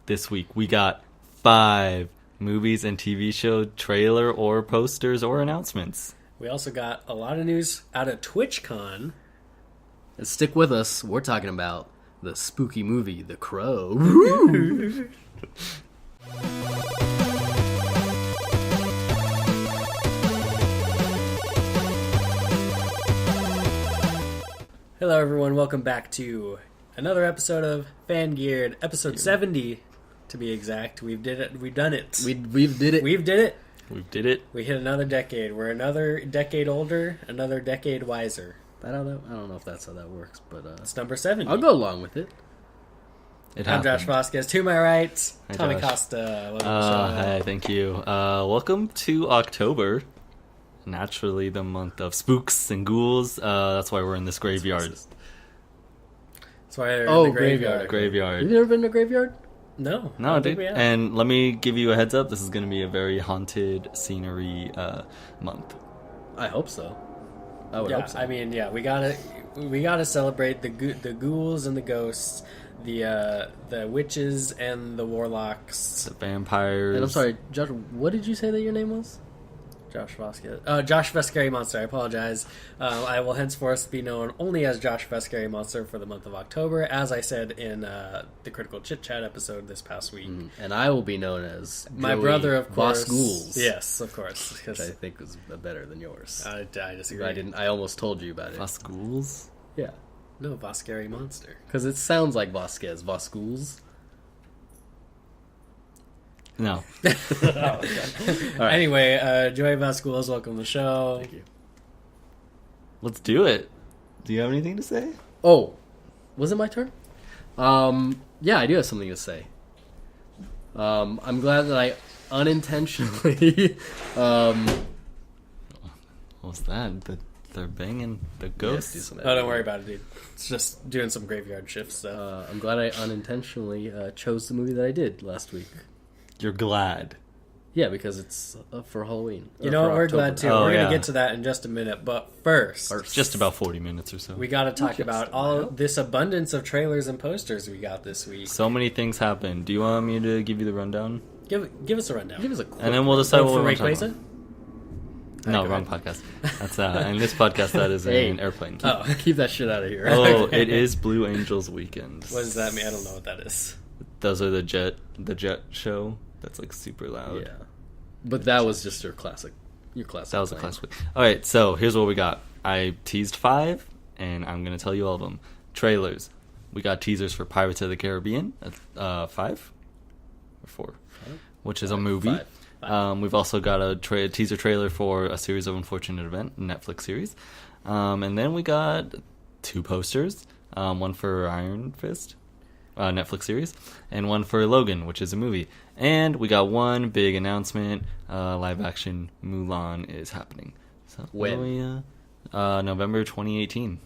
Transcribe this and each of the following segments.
This week we got 5 movies and TV show trailer or posters or announcements. We also got a lot of news out of TwitchCon. And stick with us. We're talking about the spooky movie, The Crow. Hello, everyone. Welcome back to another episode of Fan Geared, episode 70, to be exact. We've did it. We've done it. We did it. We did it. We did it. We hit another decade. We're another decade older, another decade wiser. I don't know if that's how that works, but It's number 70. I'll go along with it. I'm Josh Vasquez. To my right, Hi, Tommy Josh. Costa. Welcome to the show. Hi, thank you. Welcome to October. Naturally, the month of spooks and ghouls. That's why we're in this graveyard. That's why they're in the graveyard. Graveyard. Have you ever been to a graveyard? No, I No, don't think dude. we have. And let me give you a heads up. This is going to be a very haunted scenery month. I hope so. I would Yeah, hope so. I mean, yeah, we gotta celebrate the ghouls and the ghosts, the witches and the warlocks. The vampires. And I'm sorry, Josh, what did you say that your name was? Josh Vasquez. Josh Vescary Monster. I apologize. I will henceforth be known only as Josh Vescary Monster for the month of October, as I said in the Critical Chit Chat episode this past week. And I will be known as My Joey brother, of course. Ghouls. Yes, of course. Which I think was better than yours. I disagree. I almost told you about it. Us ghouls? Yeah. No, Vescary Monster. Because it sounds like Vasquez. Vasquez. No. All right. Anyway, Joey Vasquez, welcome to the show. Thank you. Let's do it. Do you have anything to say? Oh, was it my turn? Yeah, I do have something to say. I'm glad that I unintentionally, What was that? They're banging the ghosts? Oh, don't worry about it, dude. It's just doing some graveyard shift stuff. I'm glad I unintentionally chose the movie that I did last week. You're glad. Yeah, because it's for Halloween. You know what? For We're October. glad too. Oh, We're yeah. gonna get to that in just a minute, but first, Just about 40 minutes or so. we got to talk Just about a all while. this abundance of trailers and posters we got this week. So many things happened. Do you want me to give you the rundown? Give us a rundown. Give us a quick And then we'll decide what for we want to talk Rayquaza? about. No, go wrong ahead. podcast. That's and this podcast that is Hey. an airplane. Oh, Keep that shit out of here. Oh, it is Blue Angels weekend. what does that mean? I don't know what that is. Those are the jet show. That's like super loud. Yeah. But that was just your classic. That was a plan. classic. All right, so here's what we got. I teased 5, and I'm gonna tell you all of them. Trailers. We got teasers for Pirates of the Caribbean. 5 or 4, which is a movie. Five. We've also got a teaser trailer for A Series of Unfortunate Events, Netflix series. And then we got 2 posters. One for Iron Fist, Netflix series, and one for Logan, which is a movie. And we got one big announcement. Live action Mulan is happening. So When? November 2018.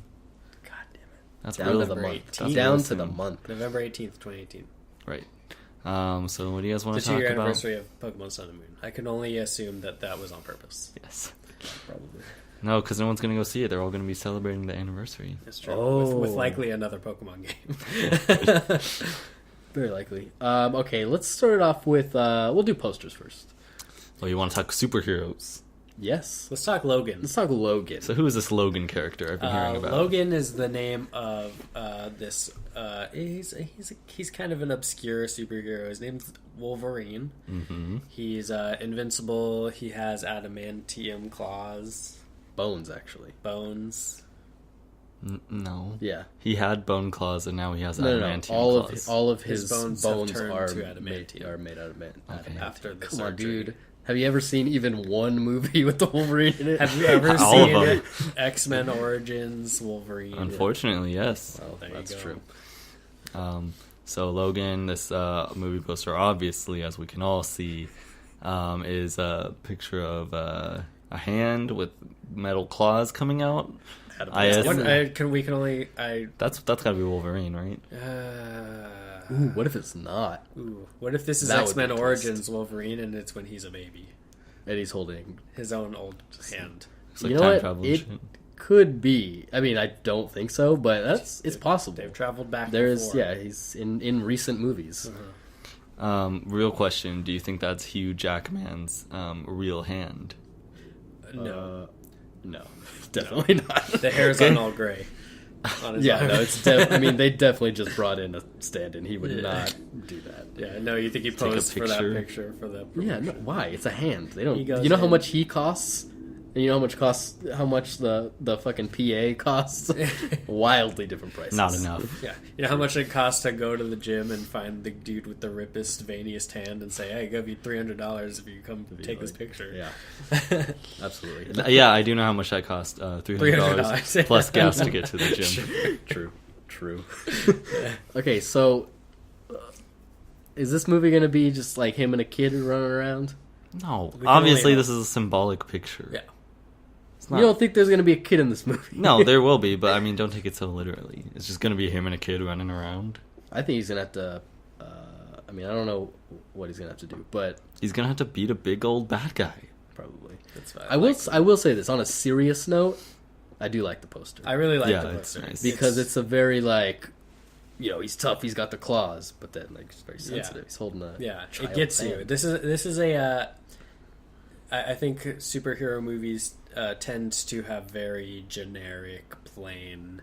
God damn it! That's Down real. to the November month. 18th. Down to soon. the month. November 18th, 2018. Right. So what do you guys want The to talk 2-year about? anniversary of Pokemon Sun and Moon. I can only assume that was on purpose. Yes. Probably. No, because no one's going to go see it. They're all going to be celebrating the anniversary. That's true. Oh. With likely another Pokemon game. Very likely. Okay, let's start it off with... we'll do posters first. Oh, you want to talk superheroes? Yes. Let's talk Logan. Let's talk Logan. So who is this Logan character I've been hearing about? Logan is the name of this. He's kind of an obscure superhero. His name's Wolverine. Mm-hmm. He's invincible. He has adamantium claws, Bones, actually. bones. No. Yeah. He had bone claws, and now he has No. adamantium claws. All of his, His bones bones, have turned are, to made, adamantium. are made out of adamantium. After the Come on, surgery. dude. Have you ever seen even one movie with the Wolverine in it? Have you ever All of seen them. X-Men Origins Wolverine? Unfortunately, yes. Well, There you that's go. true. So Logan, this movie poster, obviously, as we can all see, is a picture of a hand with metal claws coming out. Adamantium. That's got to be Wolverine, right? Ooh, what if it's not? What if this is That would X-Men be a Origins Wolverine and it's when he's a baby? And he's holding... His own old hand. It's like You know time what? travel and It shit. could it's I mean, I don't think so, but it's possible. They've traveled back There's before. he's in recent movies. Real question: do you think that's Hugh Jackman's real hand? No, No, definitely not. the hair's on all gray. On his Yeah, arm. no, it's I mean, they definitely just brought in a stand-in. He would not do that. Yeah, no, you think he a posed for that picture. picture for the Yeah, no, why? It's a hand. They don't. He goes You know how in. much he costs? And you know how much the fucking PA costs? Wildly different prices. Not enough. Yeah, you know how much it costs to go to the gym and find the dude with the rippest, veiniest hand and say, "Hey, I give you $300 if you come take this picture." Yeah, absolutely. Yeah, I do know how much that cost. $300 plus gas to get to the gym. True. Okay, so is this movie going to be just like him and a kid running around? No, can obviously only this is a symbolic picture. Yeah. It's You not, don't think there's going to be a kid in this movie? no, there will be, but I mean, don't take it so literally. It's just going to be him and a kid running around. I think he's going to have to. I mean, I don't know what he's going to have to do, but He's going to have to beat a big old bad guy. probably. That's fine. I will say this on a serious note. I do like the poster. I really like Yeah, the it's poster nice. Because it's a very like, he's tough, he's got the claws, but then like it's very sensitive. He's holding a yeah, child it gets you. hand. This is a. I think superhero movies tend to have very generic, plain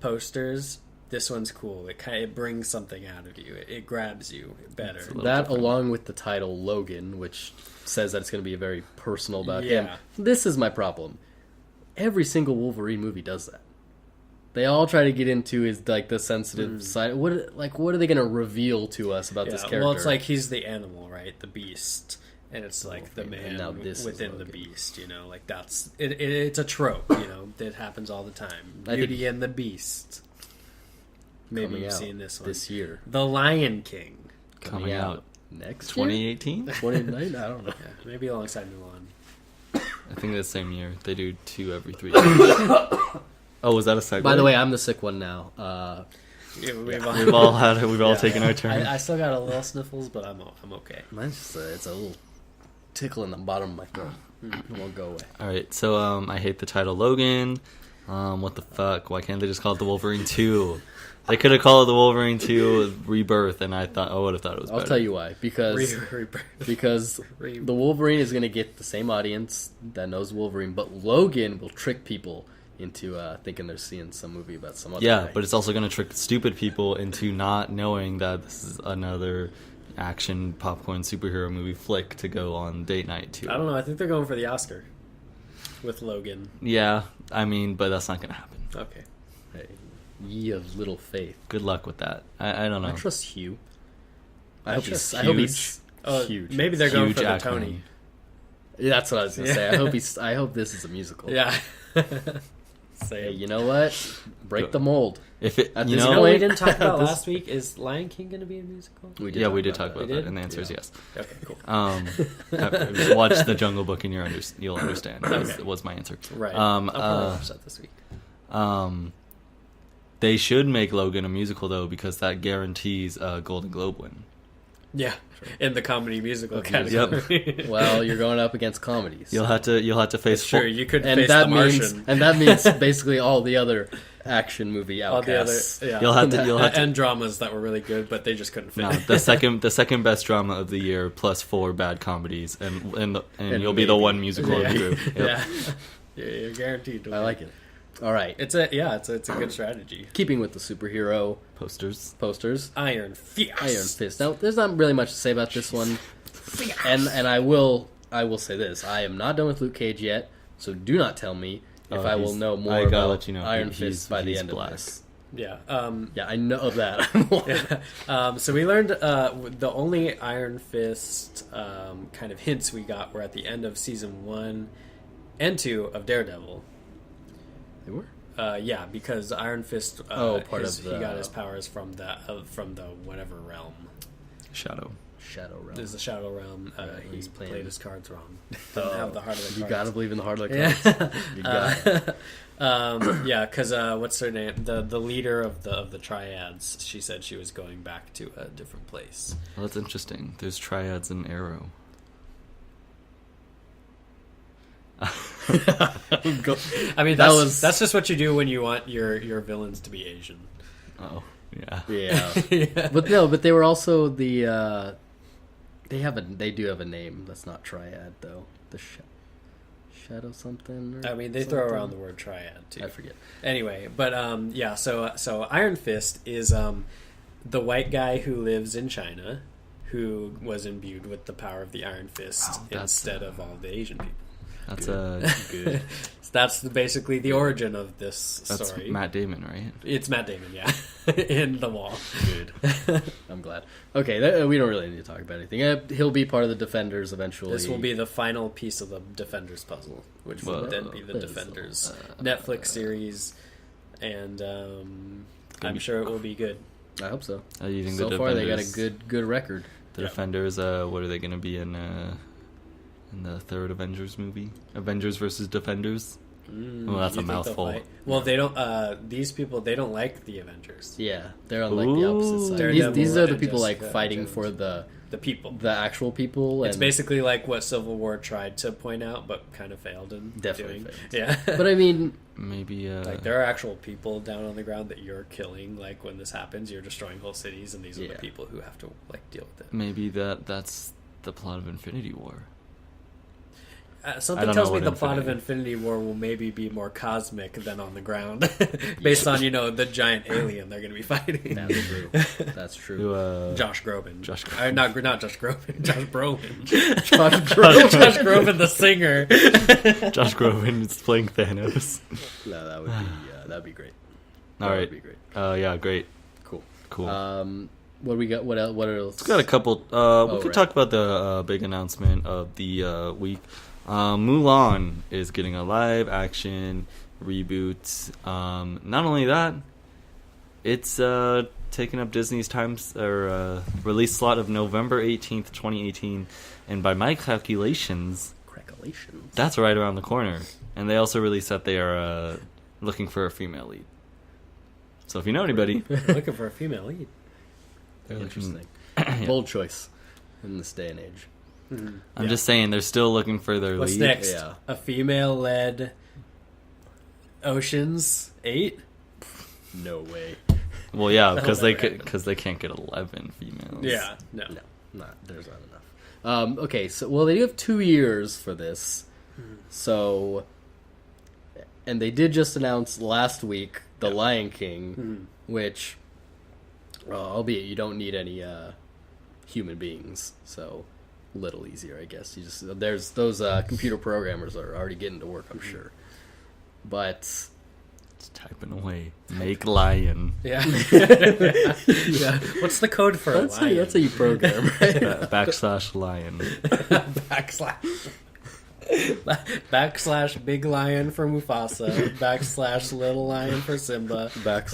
posters. This one's cool. It brings something out of you. It grabs you better. little That different. along with the title Logan, which says that it's going to be very personal about him. Yeah. This is my problem. Every single Wolverine movie does that. They all try to get into his like the sensitive side. What are they going to reveal to us about this character? Well, it's like he's the animal, right? The beast. And it's like the Okay, and man now this is within the Logan. beast, like that's it. It's a trope, that happens all the time. I think- Beauty and the Beast. Maybe Coming you've out seen this one. this year. The Lion King. Coming out next year? 2018? 29? I don't know. Yeah, maybe alongside Mulan. I think the same year. They do 2 every 3 years. Oh, was that a segue? By the way, I'm the sick one now. Yeah, we've all taken our turn. I still got a little sniffles, but I'm okay. Mine's just it's a little tickle in the bottom of my throat. It won't go away. All right, so I hate the title Logan. What the fuck? Why can't they just call it the Wolverine 2? They could have called it the Wolverine 2 Rebirth, and I would have thought it was better. I'll tell you why. Because the Wolverine is going to get the same audience that knows Wolverine, but Logan will trick people into thinking they're seeing some movie about some other Yeah, guy. but it's also going to trick stupid people into not knowing that this is another action popcorn superhero movie flick to go on date night to. I don't know. I think they're going for the Oscar with Logan. Yeah, I mean, but that's not going to happen. Okay. Hey, ye of little faith. Good luck with that. I don't know. I trust Hugh. I hope trust he's Oh, huge. maybe they're going Huge for the acronym. Tony. Yeah, that's what I was going to say. I hope this is a musical. Yeah. Hey, you know what? Break the mold. If it, At you this You know, know what we Wait. didn't talk about This- last week? Is Lion King going to be a musical? We we did talk about We that, did? and the answer is Yeah. yes. Okay, cool. Watch The Jungle Book and you'll understand. Okay. Was my answer. Right. Um, I'll probably watch that this week. They should make Logan a musical though, because that guarantees a Golden Globe win. Yeah, in the comedy musical Yep. category. Well, you're going up against comedies. You'll have to face. Sure, you could and face that The means Martian. and that means basically all the other action movie All the other, outcasts. yeah. You'll have to. and dramas that were really good, but they just couldn't fit. No, the second best drama of the year plus 4 bad comedies, and you'll be the maybe. one musical of the group. Yep. Yeah, you're guaranteed. To I like it. All right. It's a good strategy. Keeping with the superhero Posters. posters, Iron Fist. Iron Fist. Now, there's not really much to say about this one, and I will say this: I am not done with Luke Cage yet, so do not tell me if I will know more I gotta about let you know, Iron he's- Fist by the he's end black. of this. Yeah. Yeah, I know that. So we learned the only Iron Fist kind of hints we got were at the end of season 1 and 2 of Daredevil. They were? Yeah, because Iron Fist. Part of he the- got his powers from the whatever realm. Shadow. Shadow Realm. There's the Shadow Realm. He he's playing- played his cards wrong. Didn't have the heart of the cards. You gotta believe in the hard luck Yeah. cards. You got it. Yeah, because what's her name? The leader of the triads. She said she was going back to a different place. Well, that's interesting. There's triads and Arrow. I mean, that's just what you do when you want your villains to be Asian. Oh, yeah. Yeah. But they were also the They do have a name. That's not Triad though. The Shadow something. I mean, they throw around the word Triad too. I forget. Anyway, but yeah. So Iron Fist is the white guy who lives in China, who was imbued with the power of the Iron Fist instead of all the Asian people. That's good. So that's basically the origin of this story. That's Matt Damon, right? It's Matt Damon, yeah, in The Wall. Good. I'm glad. Okay, we don't really need to talk about anything. He'll be part of the Defenders eventually. This will be the final piece of the Defenders puzzle, which will then be the Defenders Netflix series, and I'm sure it will be good. I hope so. You think so far, they got a good record. The Defenders, what are they going to be in the third Avengers movie? Avengers versus Defenders? Well, that's a mouthful. Well, they don't. These people, they don't like the Avengers. Yeah, they're on like the opposite side. These are the people like fighting for the people, the actual people. It's basically like what Civil War tried to point out, but kind of failed in doing. Yeah, but I mean, maybe like there are actual people down on the ground that you're killing. Like when this happens, you're destroying whole cities, and these are the people who have to like deal with it. Maybe that's the plot of Infinity War. Something tells me the plot of Infinity War will maybe be more cosmic than on the ground, based on the giant alien they're going to be fighting. That's true. That's true. Josh Groban. Not Josh Groban. Josh Brolin. Josh Groban, the singer. Josh Groban is playing Thanos. No, that'd be great. All right. That'd be great. Yeah, great. Cool. What do we got? What else? We've got a couple. We could talk about the big announcement of the week. Mulan is getting a live action reboot. Not only that, it's taking up Disney's release slot of November 18th, 2018, and by my calculations, that's right around the corner. And they also released that they are looking for a female lead. So if you know anybody, looking for a female lead, interesting, bold choice in this day and age. I'm just saying they're still looking for their lead. What's next? Yeah. A female-led Ocean's 8? No way. Well, yeah, because they can't get 11 females. Yeah, no, there's not enough. Okay, so they do have 2 years for this. So, and they did just announce last week The Lion King, which, albeit you don't need any human beings, so. Little easier, I guess. There's those computer programmers are already getting to work, I'm sure. But it's typing away. Make lion. Yeah. Yeah. What's the code for lion? That's how you program, right? /lion. / big lion for Mufasa. / little lion for Simba. / red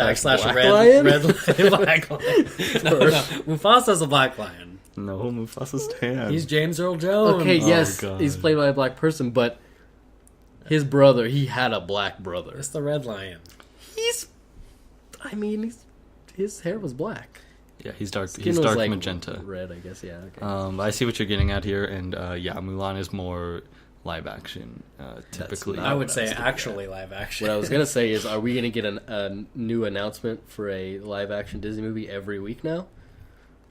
lion? Red lion, black lion. No, Mufasa's a black lion. No, Mufasa's tan. He's James Earl Jones. Okay, yes, he's played by a black person, but his brother, he had a black brother. It's the red lion. His hair was black. Yeah, he's dark. Skin He's was dark like magenta. Red, I guess. Yeah. Okay. I see what you're getting at here, and Mulan is more live action. Typically, I would say actually live action. What I was gonna say is, are we gonna get a new announcement for a live action Disney movie every week now?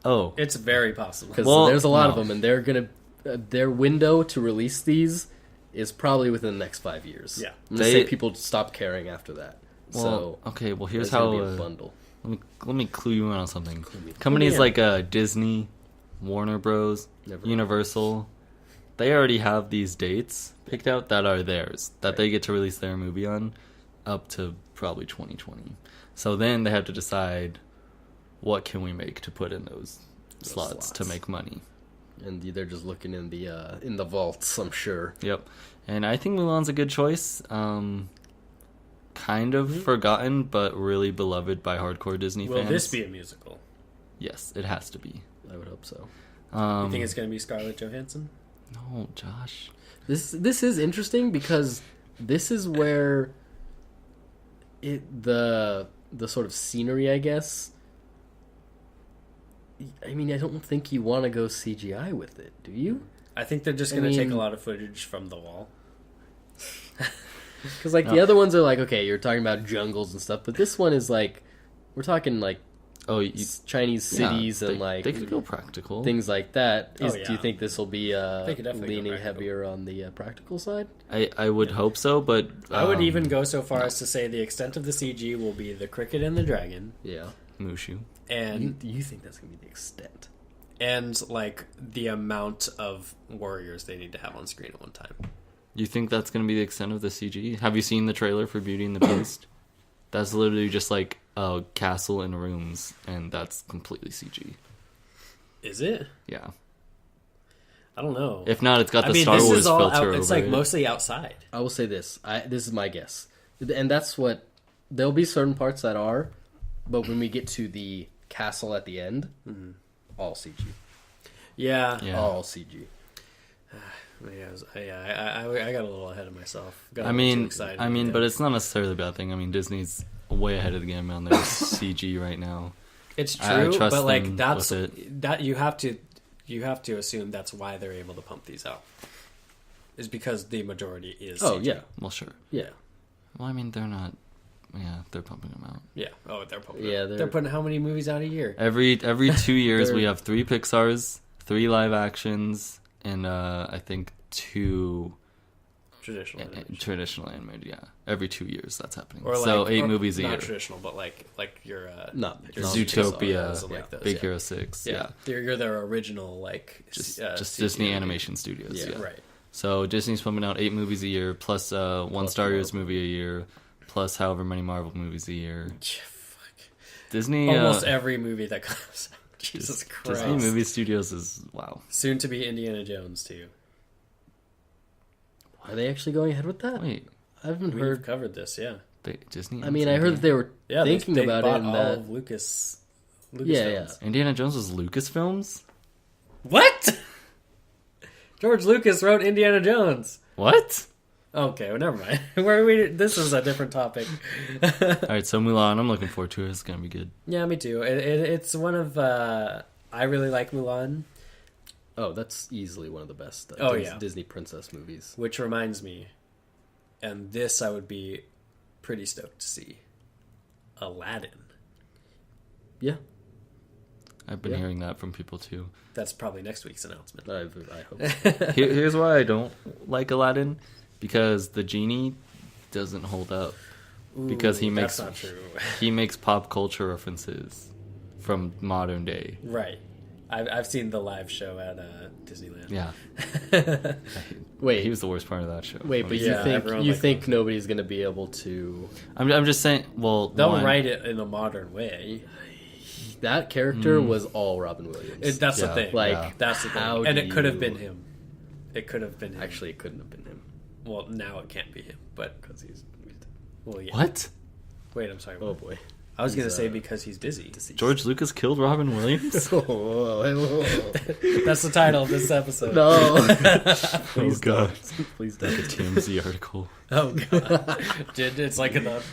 Oh, it's very possible because there's a lot of them, and they're gonna their window to release these is probably within the next 5 years. Yeah, I'm gonna say people stop caring after that. Well, so okay, well here's how be a bundle. Let me clue you in on something. Companies like Disney, Warner Bros, Universal, they already have these dates picked out that are theirs that they get to release their movie on up to probably 2020. So then they have to decide, what can we make to put in those slots to make money? And they're just looking in the vaults, I'm sure. Yep. And I think Mulan's a good choice. Kind of forgotten, but really beloved by hardcore Disney fans. Will this be a musical? Yes, it has to be. I would hope so. You think it's going to be Scarlett Johansson? No, Josh. This is interesting because this is where the sort of scenery, I guess. I mean, I don't think you want to go CGI with it, do you? I think they're just going to take a lot of footage from The Wall. Because, the other ones are like, okay, you're talking about jungles and stuff, but this one is like, we're talking like Chinese cities yeah, and they could go practical. things like that. Oh, Do you yeah. think this will be They could definitely go leaning practical. heavier on the practical side? I would hope so, but I would even go so far as to say the extent of the CG will be the cricket and the dragon, Yeah. Mushu. and You think that's gonna be the extent? like the amount of warriors they need to have on screen at one time. You think that's going to be the extent of the CG? Have you seen the trailer for Beauty and the Beast? That's literally just like a castle and rooms, and that's completely CG. Is it? Yeah. I don't know. If not, it's got the Star this Wars is all filter It's over like it. mostly outside. I will say this. This is my guess, and that's what there'll be certain parts that are, but when we get to the castle at the end, all CG, Yeah. Yeah. all CG. I got a little ahead of myself. Got a I little too mean, excited. but it's not necessarily a bad thing. I mean, Disney's way ahead of the game on their CG right now. it's I true, trust but like them that's with that you have to assume that's why they're able to pump these out. Is because the majority is. Oh CG. yeah, Well, sure. yeah. Well, I mean, they're not. Yeah, they're pumping them out. Yeah. Oh, they're pumping. Yeah, They're putting how many movies out a year? Every 2 years, They're- we have 3 Pixar's, 3 live actions, and I think 2 Traditional. animation. traditional animated. Yeah, every 2 years that's happening. Or So like, 8 or movies a not year. traditional, but like your Not your Zootopia, Pixars and like those, Big yeah. Hero 6. Yeah, You're their original like just CG Disney movie. Animation Studios. Yeah. Yeah. Right. So Disney's pumping out 8 movies a year, plus one Star Wars movie a year, plus however many Marvel movies a year. Fuck. Disney Almost every movie that comes out. Jesus Christ. Disney Movie Studios is wow. Soon to be Indiana Jones too. Are they actually going ahead with that? Wait, I haven't We've heard. covered this, yeah. Disney. I mean, I heard that they were Yeah, thinking they about bought it. And all that of Lucas. Yeah, yeah. Indiana Jones was Lucasfilms. What? George Lucas wrote Indiana Jones. What? Okay, well, never mind. Where are we? This is a different topic. All right, so Mulan, I'm looking forward to it. It's gonna be good. Yeah, me too. It's one of. I really like Mulan, Oh, that's easily one of the best yeah. Disney princess movies. which reminds me, and this I would be pretty stoked to see. Aladdin. Yeah, I've been Yeah. hearing that from people too. That's probably next week's announcement. I hope so. Here's why I don't like Aladdin, because the genie doesn't hold up. Because he Ooh, makes that's not true. he makes pop culture references from modern day. Right. I've seen the live show at Disneyland. Yeah, Wait, he was the worst part of that show. wait, but Yeah, you everyone think liked nobody's going to be able to? I'm just saying. Well, They'll one, write it in a modern way. That character was all Robin Williams. That's the Yeah, thing. like, yeah. That's the how thing. And do it could have you- been him. It could have been him. Actually, it couldn't have been him Well, now it can't be him. But because he's. well, yeah. What? Wait, I'm sorry. Oh boy. I was gonna He's, say because he's busy. George Lucas killed Robin Williams? Whoa, whoa, whoa. That's the title of this episode. No. Oh god, Please like a don't. TMZ article. Oh god. It's like in the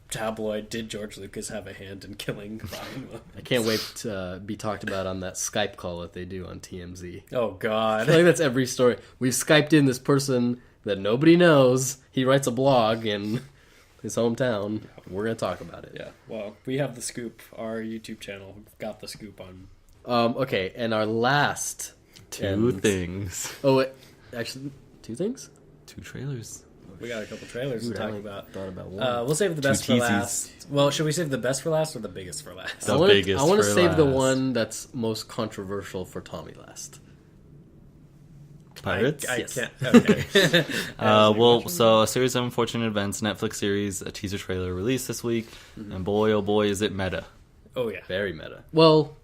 tabloid. Did George Lucas have a hand in killing Robin Williams? I can't wait to be talked about on that Skype call that they do on TMZ. Oh I feel god. like that's every story. We've Skyped in this person that nobody knows. He writes a blog in his hometown. We're going to talk about it. Yeah. Well, we have the scoop. Our YouTube channel got the scoop on. Okay, and our last... Two and- things. Oh, wait, actually, 2 things? 2 trailers. We got a couple trailers Dude, to I talk only about. thought about one. We'll save the best for teasies. last. Well, should we save the best for last or the biggest for last? The I wanna, biggest I want to for save the last. one that's most controversial for Tommy last. Pirates? I Yes. can't. Okay. So a series of unfortunate events, Netflix series, a teaser trailer released this week, and boy, oh boy, is it meta. Oh yeah. Very meta. Well,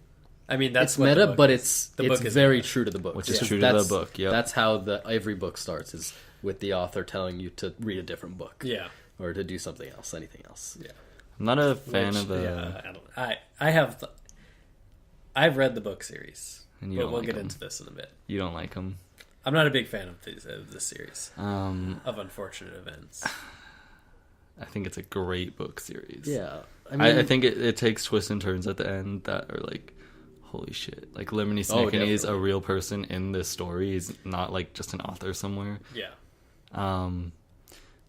I mean that's it's what the meta, book but is. it's book is very meta. true to the book. Which is Yeah. true to the That's- book, yep. That's how every book starts, is with the author telling you to read a different book. Yeah. Or to do something else, anything else. Yeah. I'm not a fan Which, of the. yeah, I have. I've read the book series, And you but don't we'll like get them. into this in a bit. You don't like them. I'm not a big fan of this series I of unfortunate events. think it's a great book series. Yeah. I think it takes twists and turns at the end that are like, holy shit. Like Lemony Snicket is a definitely. real person in this story. He's not like just an author somewhere. Yeah.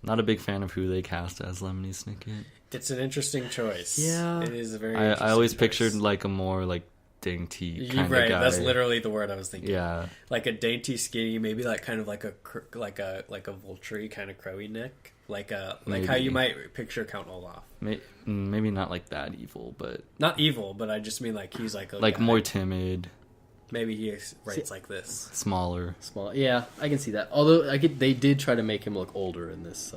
Not a big fan of who they cast as Lemony Snicket. It's an interesting choice. Yeah. It is a very. I always choice. pictured like a more like dainty kind of Right, guy. that's literally the word I was thinking. Yeah. Like a dainty, skinny, maybe like kind of like a vulture kind of crowy neck, like how Maybe. you might picture Count Olaf. Maybe not like that evil, but Not evil, but I just mean like he's like a like guy. more timid, Maybe he writes like this. smaller. Small. Yeah, I can see that. Although they did try to make him look older in this.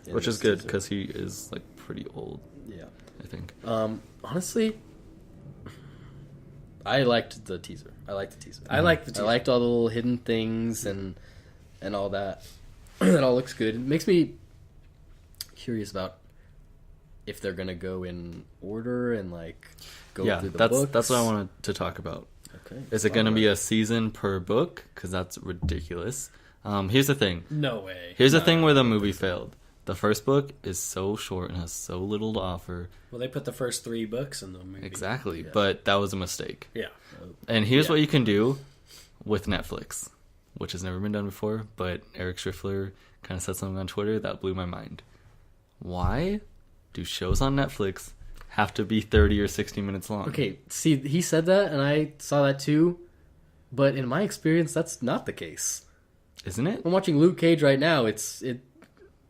In Which this is good teaser. because he is like pretty old, Yeah. I think. Honestly, I liked the teaser. I liked the teaser. I like the teaser. I liked all the little hidden things and all that. That all looks good. It makes me curious about if they're gonna go in order and like go Yeah, through the that's books. what I wanted to talk about. Okay. Is it going to be a season per book? Because that's ridiculous. Here's the thing. No way. Here's the No. thing where the movie failed. The first book is so short and has so little to offer. Well, they put the first 3 books in the movie. Exactly, Yeah. but that was a mistake. Yeah. And here's Yeah. what you can do with Netflix, which has never been done before, but Eric Striffler kind of said something on Twitter that blew my mind. Why do shows on Netflix have to be 30 or 60 minutes long? Okay, see, he said that, and I saw that too. But in my experience, that's not the case. Isn't it? I'm watching Luke Cage right now. It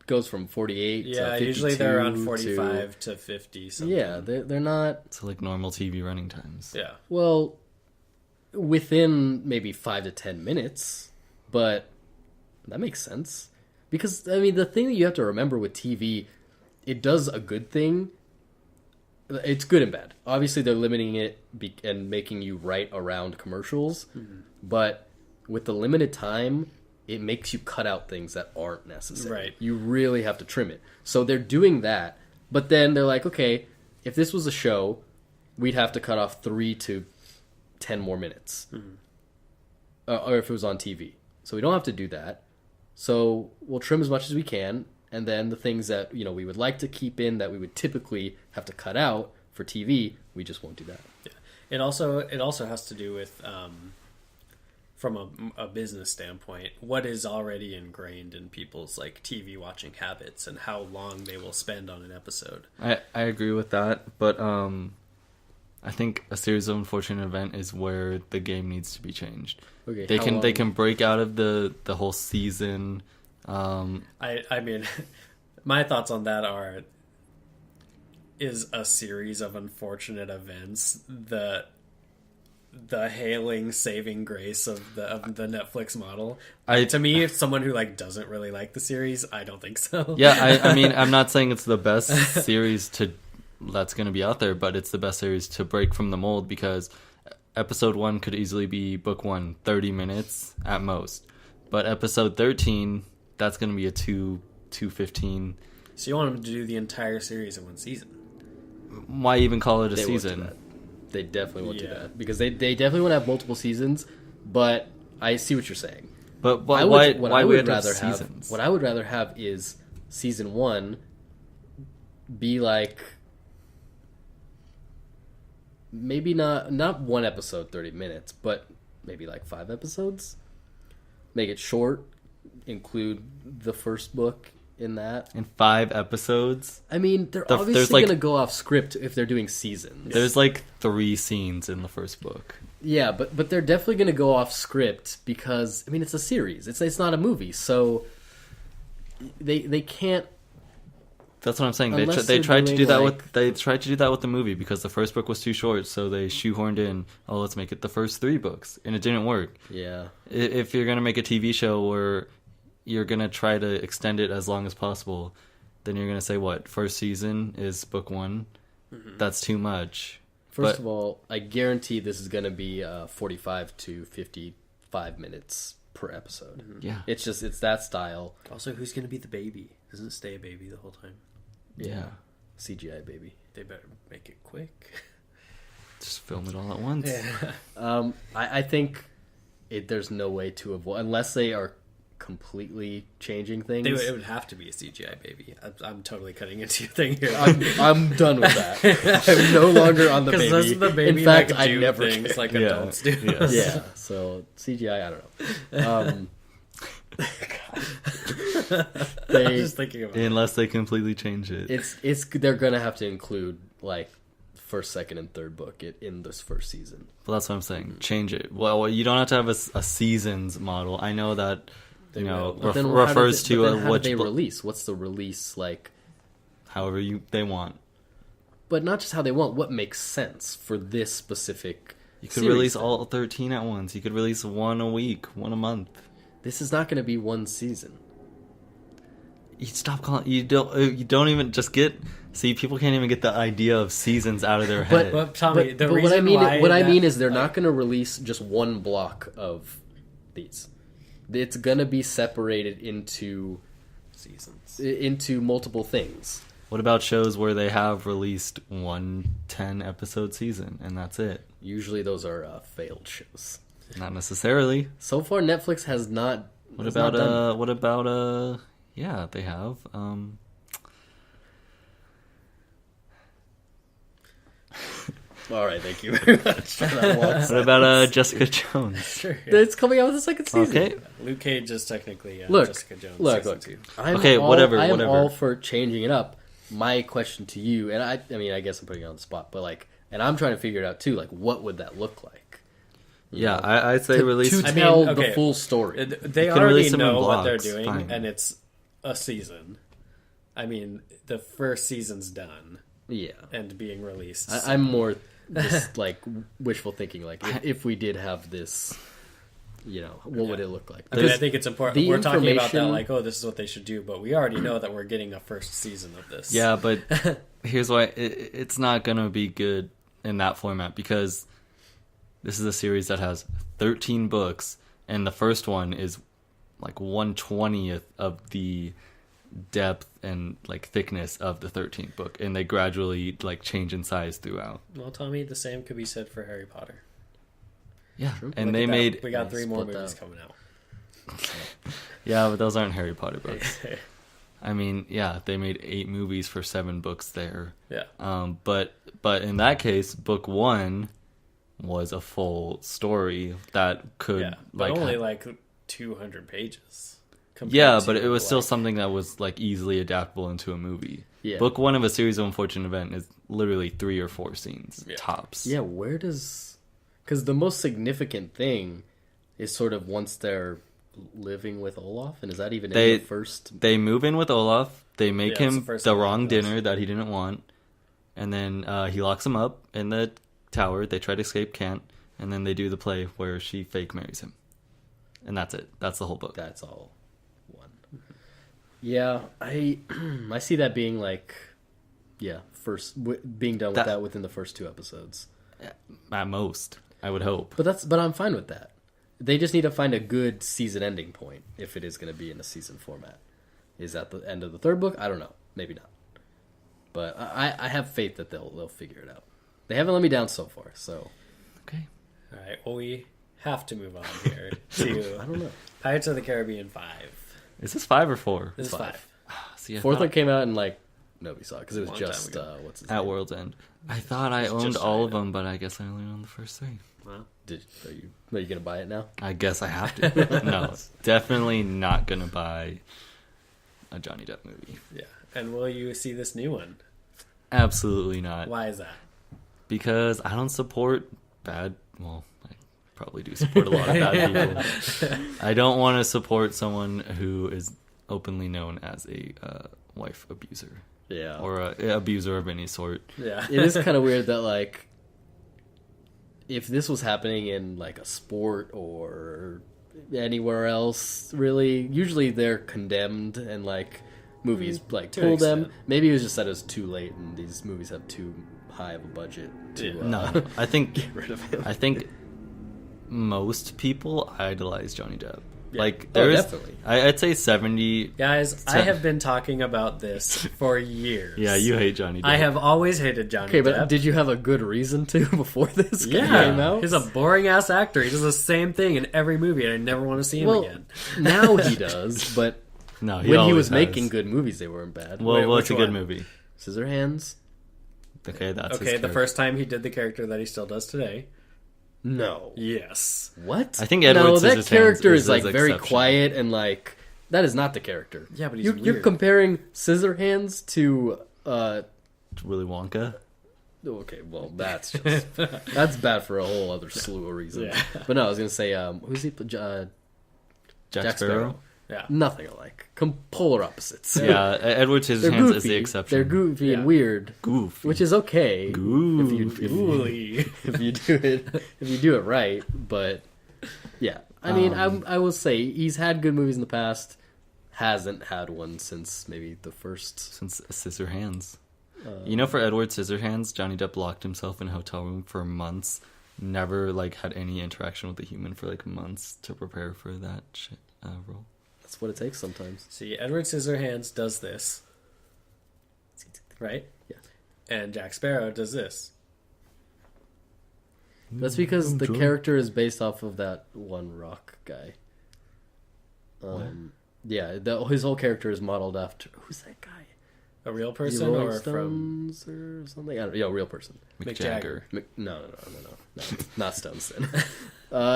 goes from 48 to Yeah, 52 usually they're around to- 45 to 50 something. Yeah, they're not. It's like normal TV running times. Yeah. Well, within maybe 5 to 10 minutes, but that makes sense. Because, I mean, the thing that you have to remember with TV, it does a good thing. It's good and bad. Obviously, they're limiting it and making you write around commercials. But with the limited time, it makes you cut out things that aren't necessary. Right. You really have to trim it. So they're doing that. But then they're like, okay, if this was a show, we'd have to cut off 3 to 10 more minutes. Or if it was on TV. So we don't have to do that. So we'll trim as much as we can. And then the things that we would like to keep in that we would typically have to cut out for TV, we just won't do that. Yeah. It also has to do with from a business standpoint, what is already ingrained in people's like TV watching habits and how long they will spend on an episode. I agree with that, but I think a series of unfortunate event is where the game needs to be changed. Okay, They how can long- they can break out of the whole season. I mean, my thoughts on that are: is a series of unfortunate events the hailing saving grace of the Netflix model? To me, if someone who like doesn't really like the series, I don't think so. Yeah, I mean, I'm not saying it's the best series that's going to be out there, but it's the best series to break from the mold because episode 1 could easily be book 1, 30 minutes at most. But episode 13, that's going to be a 2:15. So you want them to do the entire series in one season? Why even call it a They won't do season? that. They definitely won't do Yeah. that. Because they definitely want to have multiple seasons, but I see what you're saying. But I why would- what why I we would have to have rather have seasons? what I would rather have is season 1 be like maybe not one episode 30 minutes, but maybe like 5 episodes. Make it short, include the first book in that. In 5 episodes, I mean, they're there's obviously like- going to go off script if they're doing seasons. there's like 3 scenes in the first book. Yeah, but they're definitely going to go off script because I mean it's a series. It's not a movie, so they can't. That's what I'm saying. Unless They they're tried to doing, do that like- with they tried to do that with the movie because the first book was too short, so they shoehorned in, oh, let's make it the first 3 books, and it didn't work. Yeah, If you're gonna make a TV show where you're gonna try to extend it as long as possible, then you're gonna say what first season is book 1. That's too much. First But- of all, I guarantee this is going to be 45 to 55 minutes per episode. Yeah, It's that style. Also, who's going to be the baby? Doesn't it stay a baby the whole time? yeah. CGI baby. They better make it quick. Just film it all at once. I think there's no way to avoid unless they are completely changing things. It would have to be a CGI baby. I'm totally cutting into your thing here. I'm done with that. I'm no longer on the baby. Because doesn't the baby In fact, like, I do never things care. like Yeah. adults do? Yes. Yeah, so CGI, I don't know. I was just thinking about it. Unless they completely change it. It's they're gonna have to include like first, second, and third book in this first season. Well, that's what I'm saying. Change it. Well, you don't have to have a seasons model. I know that refers to how which do they release. What's the release like? however they want. But not just how they want. What makes sense for this specific? You could series release then? all 13 at once. You could release one a week, one a month. This is not going to be one season. You stop calling. You don't even just get. See, people can't even get the idea of seasons out of their head. But Tommy, the But reason what I that- mean is they're not going to release just one block of these. It's going to be separated into multiple things. What about shows where they have released one 10-episode season and that's it? Usually those are failed shows. Not necessarily. So far, Netflix has not. What has not done about What about Yeah, they have. All right, thank you very much. What about Jessica Jones? Sure, yeah. It's coming out with the second season. Okay. Luke Cage is technically Look, Jessica Jones. look. season 2. I'm Okay, all, whatever, I am whatever. all for changing it up. My question to you, and I mean, I guess I'm putting you on the spot, but like, and I'm trying to figure it out too. Like, what would that look like? Yeah, I'd say release. to I mean, tell okay. the full story. They You can already release them in know what they're blocks, doing, fine. and it's a season. I mean, the first season's done Yeah, and being released. I'm more just like wishful thinking. Like, if we did have this, what would it look like? I mean, I think it's important. the We're talking about that, information- like, oh, this is what they should do, but we already know that we're getting a first season of this. Yeah, but here's why it's not gonna be good in that format, because this is a series that has 13 books, and the first one is like 1/20th of the depth and like thickness of the 13th book, and they gradually like change in size throughout. Well, Tommy, the same could be said for Harry Potter. Yeah, True. and Look they at that. made We got 3 more split movies that. coming out. yeah, but those aren't Harry Potter books. I mean, yeah, they made 8 movies for 7 books there. Yeah. But in that case, book 1 was a full story that could Yeah. But only like 200 pages. compared yeah, to, but it was still like- something that was like easily adaptable into a movie. Yeah. Book 1 of a series of unfortunate event is literally 3 or 4 scenes Yeah. tops. Yeah, where does... Because the most significant thing is sort of once they're living with Olaf, and is that even in the first... They move in with Olaf. They make Yeah, it's him the first the thing that wrong happens. dinner that he didn't want, and then he locks him up in the tower. They try to escape, can't, and then they do the play where she fake marries him, and that's it. That's the whole book. That's all one. Yeah, I see that being like, yeah, being done with That- that within the first 2 episodes. At most, I would hope. But I'm fine with that. They just need to find a good season ending point if it is going to be in a season format. Is that the end of the 3rd book? I don't know. Maybe not. But I have faith that they'll figure it out. They haven't let me down so far, so Okay. All right. Well, we have to move on here to I don't know. Pirates of the Caribbean 5. Is this 5 or 4? This is 5. 5. See, I 4th thought- one came out and like nobody saw it because it was Long time just ago. what's his at name? World's End. I thought I It's owned just all shy of them, but I guess I only owned the first 3. Well, Are you gonna buy it now? I guess I have to. No, definitely not gonna buy a Johnny Depp movie. yeah. And will you see this new one? Absolutely not. Why is that? Because I don't support bad. Well, I probably do support a lot of bad people. I don't want to support someone who is openly known as a wife abuser Yeah. or a abuser of any sort. Yeah. It is kind of weird that like if this was happening in like a sport or anywhere else, really, usually they're condemned and like movies like to an pull them. extent. Maybe it was just that it was too late and these movies have too high of a budget to Yeah. No, I think get rid of him. I think most people idolize Johnny Depp. Yeah. Like Oh, there's, definitely. I'd say 70. Guys, I have been talking about this for years. Yeah, you hate Johnny Depp. I have always hated Johnny Okay, but Depp. did you have a good reason to before this yeah, came out? he's a boring ass actor. He does the same thing in every movie, and I never want to see him well, again. now he does, but No, when he always was has. making good movies, they weren't bad. Well, Wait, what's a which good one? movie? Scissorhands? Okay, that's his Okay, the character. first time he did the character that he still does today. No. Yes. What? I think Edward no, that Scissorhands character is is like very exceptional. quiet and like That is not the character. Yeah, but he's you're weird. comparing Scissorhands to Willy Wonka. okay, well that's just that's bad for a whole other slew of reasons. Yeah. But no, I was gonna say who's he? Jack Sparrow. Yeah. Nothing alike. Polar opposites. Yeah, Edward They're Scissorhands goofy. is the exception. They're goofy and Yeah. weird, Goofy. which is okay Goofy. if you do it right. But yeah, I mean, I will say he's had good movies in the past. Hasn't had one since maybe the first. Since Scissorhands. For Edward Scissorhands, Johnny Depp locked himself in a hotel room for months. Never had any interaction with a human for months to prepare for that role. That's what it takes sometimes. See, Edward Scissorhands does this, right? Yeah. And Jack Sparrow does this. That's because the character is based off of that one rock guy. Yeah, his whole character is modeled after who's that guy? A real Is he person Rolling or from Stones or something? I don't know. Yeah, real person. Mick Jagger. No, not Stones then.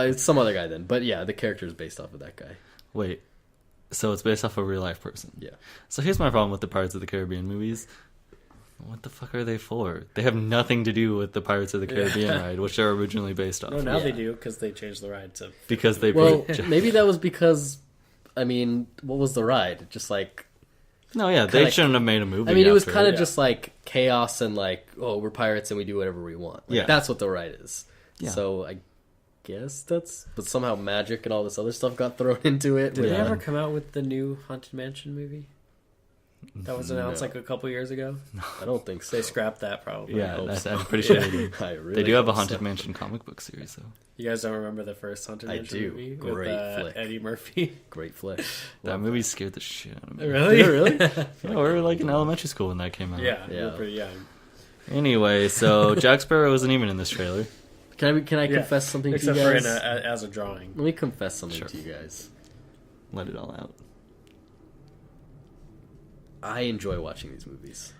It's some other guy then. But yeah, the character is based off of that guy. Wait, so it's based off a real life person? Yeah. So here's my problem with the Pirates of the Caribbean movies. What the fuck are they for? They have nothing to do with the Pirates of the Caribbean ride, which they're originally based off. No, now Yeah. they do because they changed the ride to. Because they Well, put maybe that was because, I mean, what was the ride? Just No, yeah, they kinda- shouldn't have made a movie. I mean, it was after kind of Yeah. just chaos and we're pirates and we do whatever we want. Yeah. That's what the ride is. Yeah. So I guess but somehow magic and all this other stuff got thrown into it. Did they Yeah. ever come out with the new Haunted Mansion movie? That was announced No. a couple years ago. I don't think so. They scrapped that probably. Yeah, hope that's, so. I'm pretty sure they do. I really They do have a hope Haunted so. Mansion comic book series, though. You guys don't remember the first Haunted I Mansion do. movie Great with flick. Eddie Murphy? Great flick. That movie scared the shit out of me. Really? Really? Yeah, we were in elementary school when that came out. Yeah, Yeah. we're pretty young. Anyway, so Jack Sparrow isn't even in this trailer. Can I Yeah. confess something Except to you for guys? as a drawing. Let me confess something Sure. to you guys. Let it all out. I enjoy watching these movies.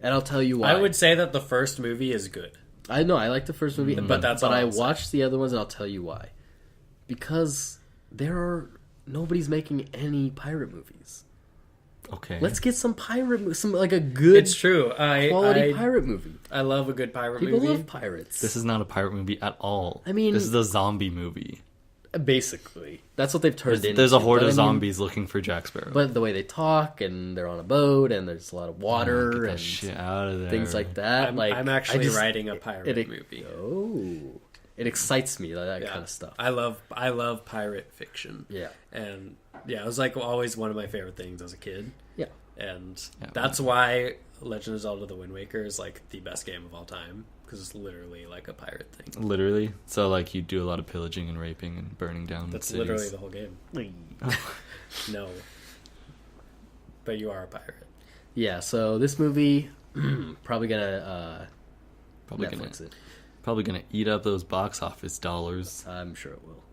And I'll tell you why. I would say that the first movie is good. I know, I like the first movie, but that's all I I'll say. watched the other ones and I'll tell you why. Because nobody's making any pirate movies. Okay. Let's get some a good It's true. quality I pirate movie. I love a good pirate People movie. love pirates. This is not a pirate movie at all. I mean- this is a zombie movie. Basically. That's what they've turned into. There's a horde But of I mean, zombies looking for Jack Sparrow. But the way they talk and they're on a boat and there's a lot of water Get that and shit out of there. things like that. I'm actually I just- writing a pirate it- movie. Oh. It excites me, that Yeah. kind of stuff. I love pirate fiction. Yeah. And yeah, it was always one of my favorite things as a kid. Yeah. And Yeah, that's why Legend of Zelda: The Wind Waker is the best game of all time because it's literally a pirate thing. Literally. So you do a lot of pillaging and raping and burning down That's cities. literally the whole game. No, but you are a pirate. Yeah, so this movie probably gonna Probably gonna Netflix it. probably gonna eat up those box office dollars. I'm sure it will.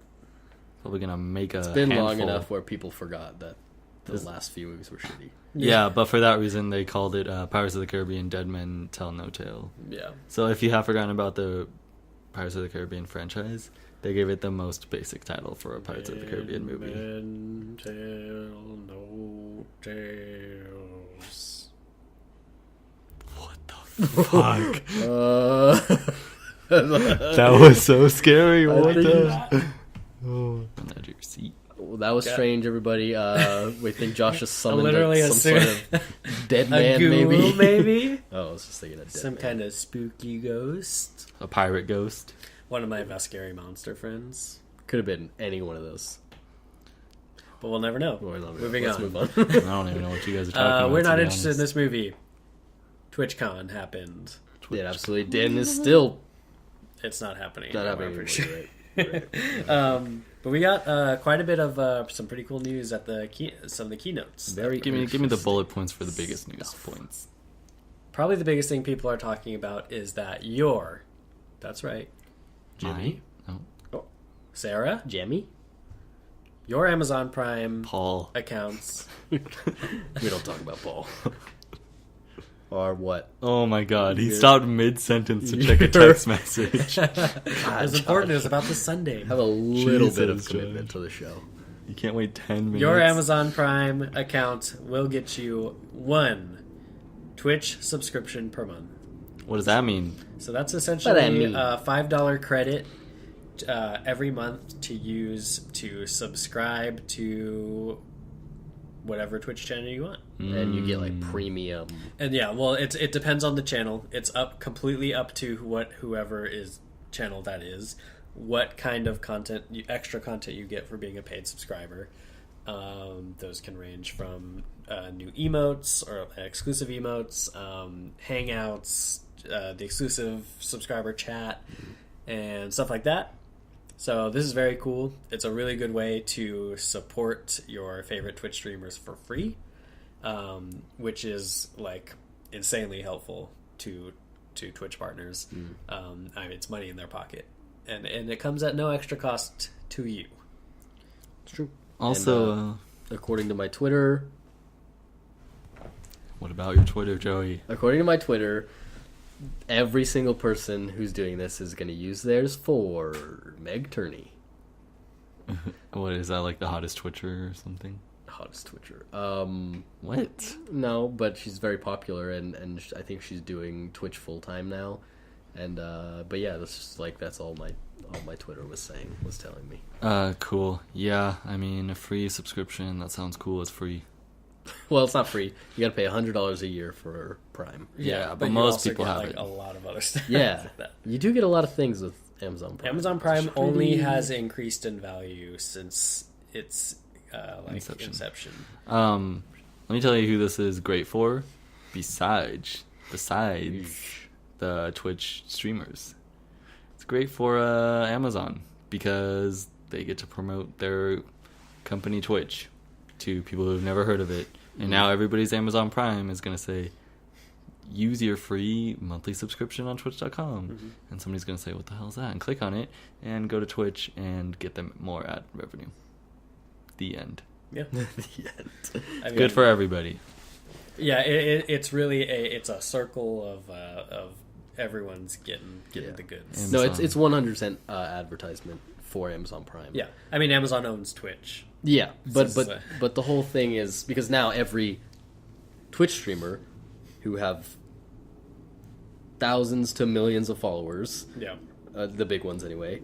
Probably gonna make a It's been long handful. enough where people forgot that the last few movies were shitty. Yeah, but for that reason they called it Pirates of the Caribbean: Dead Men Tell No Tale. Yeah. So if you have forgotten about the Pirates of the Caribbean franchise, they gave it the most basic title for a Pirates of the Caribbean movie. Men tell no tales. What the fuck? That was so scary. What the? On the edge of your seat. that was strange, everybody. We think Josh has summoned Literally some assume- sort of dead A man, ghoul, maybe. Oh, I was just thinking of dead Some man. kind of spooky ghost. A pirate ghost. One of my best scary monster friends. Could have been any one of those. But we'll never know. Well, Moving let's on. move on. I don't even know what you guys are talking about. We're to not be interested in honest. this movie. TwitchCon happened. It absolutely did, and it's still It's not happening. not anymore, happening I'm anymore. pretty Right. Right. But we got quite a bit of some pretty cool news at some of the keynotes. Very Give me the interesting. bullet points for the biggest news points. Probably the biggest thing people are talking about is that that's right, Jimmy, No. Sarah, Jammy? your Amazon Prime Paul. accounts. We don't talk about Paul. Or what? Oh my god, he stopped mid-sentence to check a text message. It was important. It was about the Sunday. Have a little bit of Jesus, commitment Josh. to the show. You can't wait 10 minutes. Your Amazon Prime account will get you 1 Twitch subscription per month. What does that mean? So that's essentially a $5 credit every month to use to subscribe to whatever Twitch channel you want. And you get like premium. And yeah, well, it depends on the channel. It's completely up to whoever is channel that is, what kind of extra content you get for being a paid subscriber. Those can range from new emotes or exclusive emotes, hangouts, the exclusive subscriber chat, and stuff like that. So this is very cool. It's a really good way to support your favorite Twitch streamers for free, which is like insanely helpful to Twitch partners. I mean, it's money in their pocket, and it comes at no extra cost to you. It's true. Also, And, according to my Twitter, what about your Twitter, Joey? according to my Twitter, every single person who's doing this is going to use theirs for Meg Turney. What is that, like the hottest Twitcher or something? Hottest Twitcher. What? No, but she's very popular, and I think she's doing Twitch full time now. And but yeah, that's all my Twitter was telling me. Cool. Yeah, I mean, a free subscription, that sounds cool. It's free. Well, it's not free. You got to pay $100 a year for Prime. Yeah, but you most also people get, have like, it. a lot of other stuff. Yeah, like that. you do get a lot of things with Amazon Prime. Amazon Prime only has increased in value since its inception. Let me tell you who this is great for. Besides the Twitch streamers, it's great for Amazon because they get to promote their company Twitch to people who've never heard of it. And now everybody's Amazon Prime is going to say, use your free monthly subscription on twitch.com. And somebody's going to say, what the hell is that? And click on it and go to Twitch and get them more ad revenue. The end. Yeah. The end. I mean, Good for everybody. Yeah, it's really it's a circle of everyone's getting the goods. No, Amazon. it's 100% advertisement for Amazon Prime. Yeah, I mean Amazon owns Twitch. Yeah, but This is but the whole thing is because now every Twitch streamer who have thousands to millions of followers, Yeah. the big ones anyway.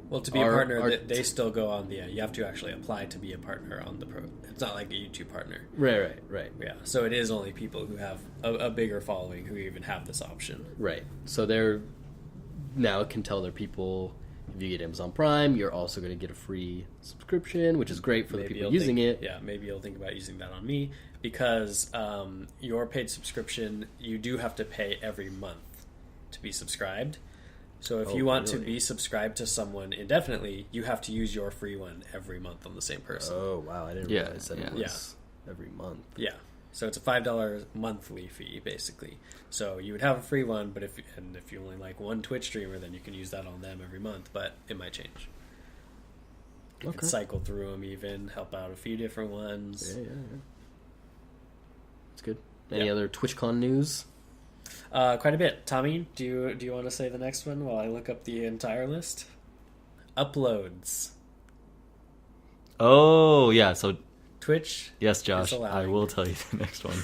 Well, to be a partner, they still go on the. You have to actually apply to be a partner on the pro. It's not like a YouTube partner. Right. Yeah, so it is only people who have a bigger following who even have this option. Right. So they're now can tell their people, if you get Amazon Prime, you're also going to get a free subscription, which is great for the people using it. Yeah, maybe you'll think about using that on me because your paid subscription, you do have to pay every month to be subscribed. So if you want to be subscribed to someone indefinitely, you have to use your free one every month on the same person. Oh, wow. I didn't realize that it was every month. Yeah. So it's a $5 monthly fee, basically. So you would have a free one, but if you only like one Twitch streamer, then you can use that on them every month, but it might change. You can cycle through them even, help out a few different ones. Yeah. It's good. Any other TwitchCon news? Quite a bit. Tommy, do you want to say the next one while I look up the entire list? Uploads. Oh, yeah, so Twitch. yes, Josh, allowing. I will tell you the next one.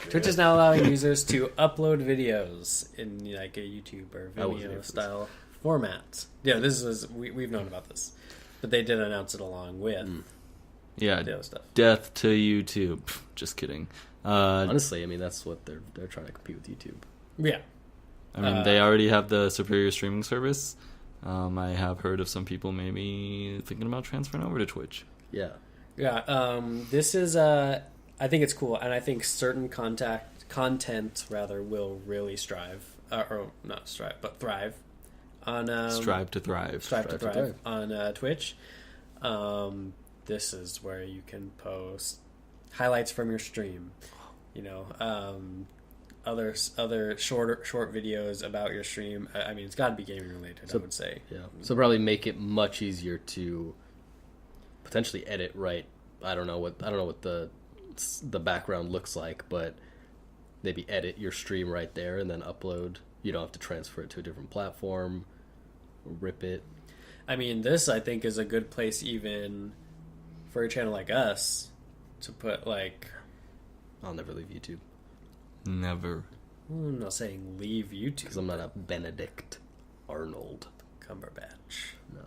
Twitch is now allowing users to upload videos in like a YouTube or I wasn't here Vimeo for style format. Yeah, this is we've known about this, but they did announce it along with Yeah, the other stuff. death to YouTube. Just kidding. Honestly, I mean, that's what they're trying to compete with YouTube. Yeah, I mean, they already have the superior streaming service. I have heard of some people maybe thinking about transferring over to Twitch. Yeah. yeah. This is I think it's cool, and I think certain content will really thrive on Strive to thrive. Strive to thrive on Twitch. This is where you can post highlights from your stream, other short videos about your stream. I mean, it's got to be gaming related. I would say. Yeah. So probably make it much easier to potentially edit. Right. I don't know what the background looks like, but maybe edit your stream right there and then upload. You don't have to transfer it to a different platform, rip it. I mean, this I think is a good place even for a channel like us to put like. I'll never leave YouTube Never. I'm not saying leave YouTube. because I'm not a Benedict Arnold. Cumberbatch. No,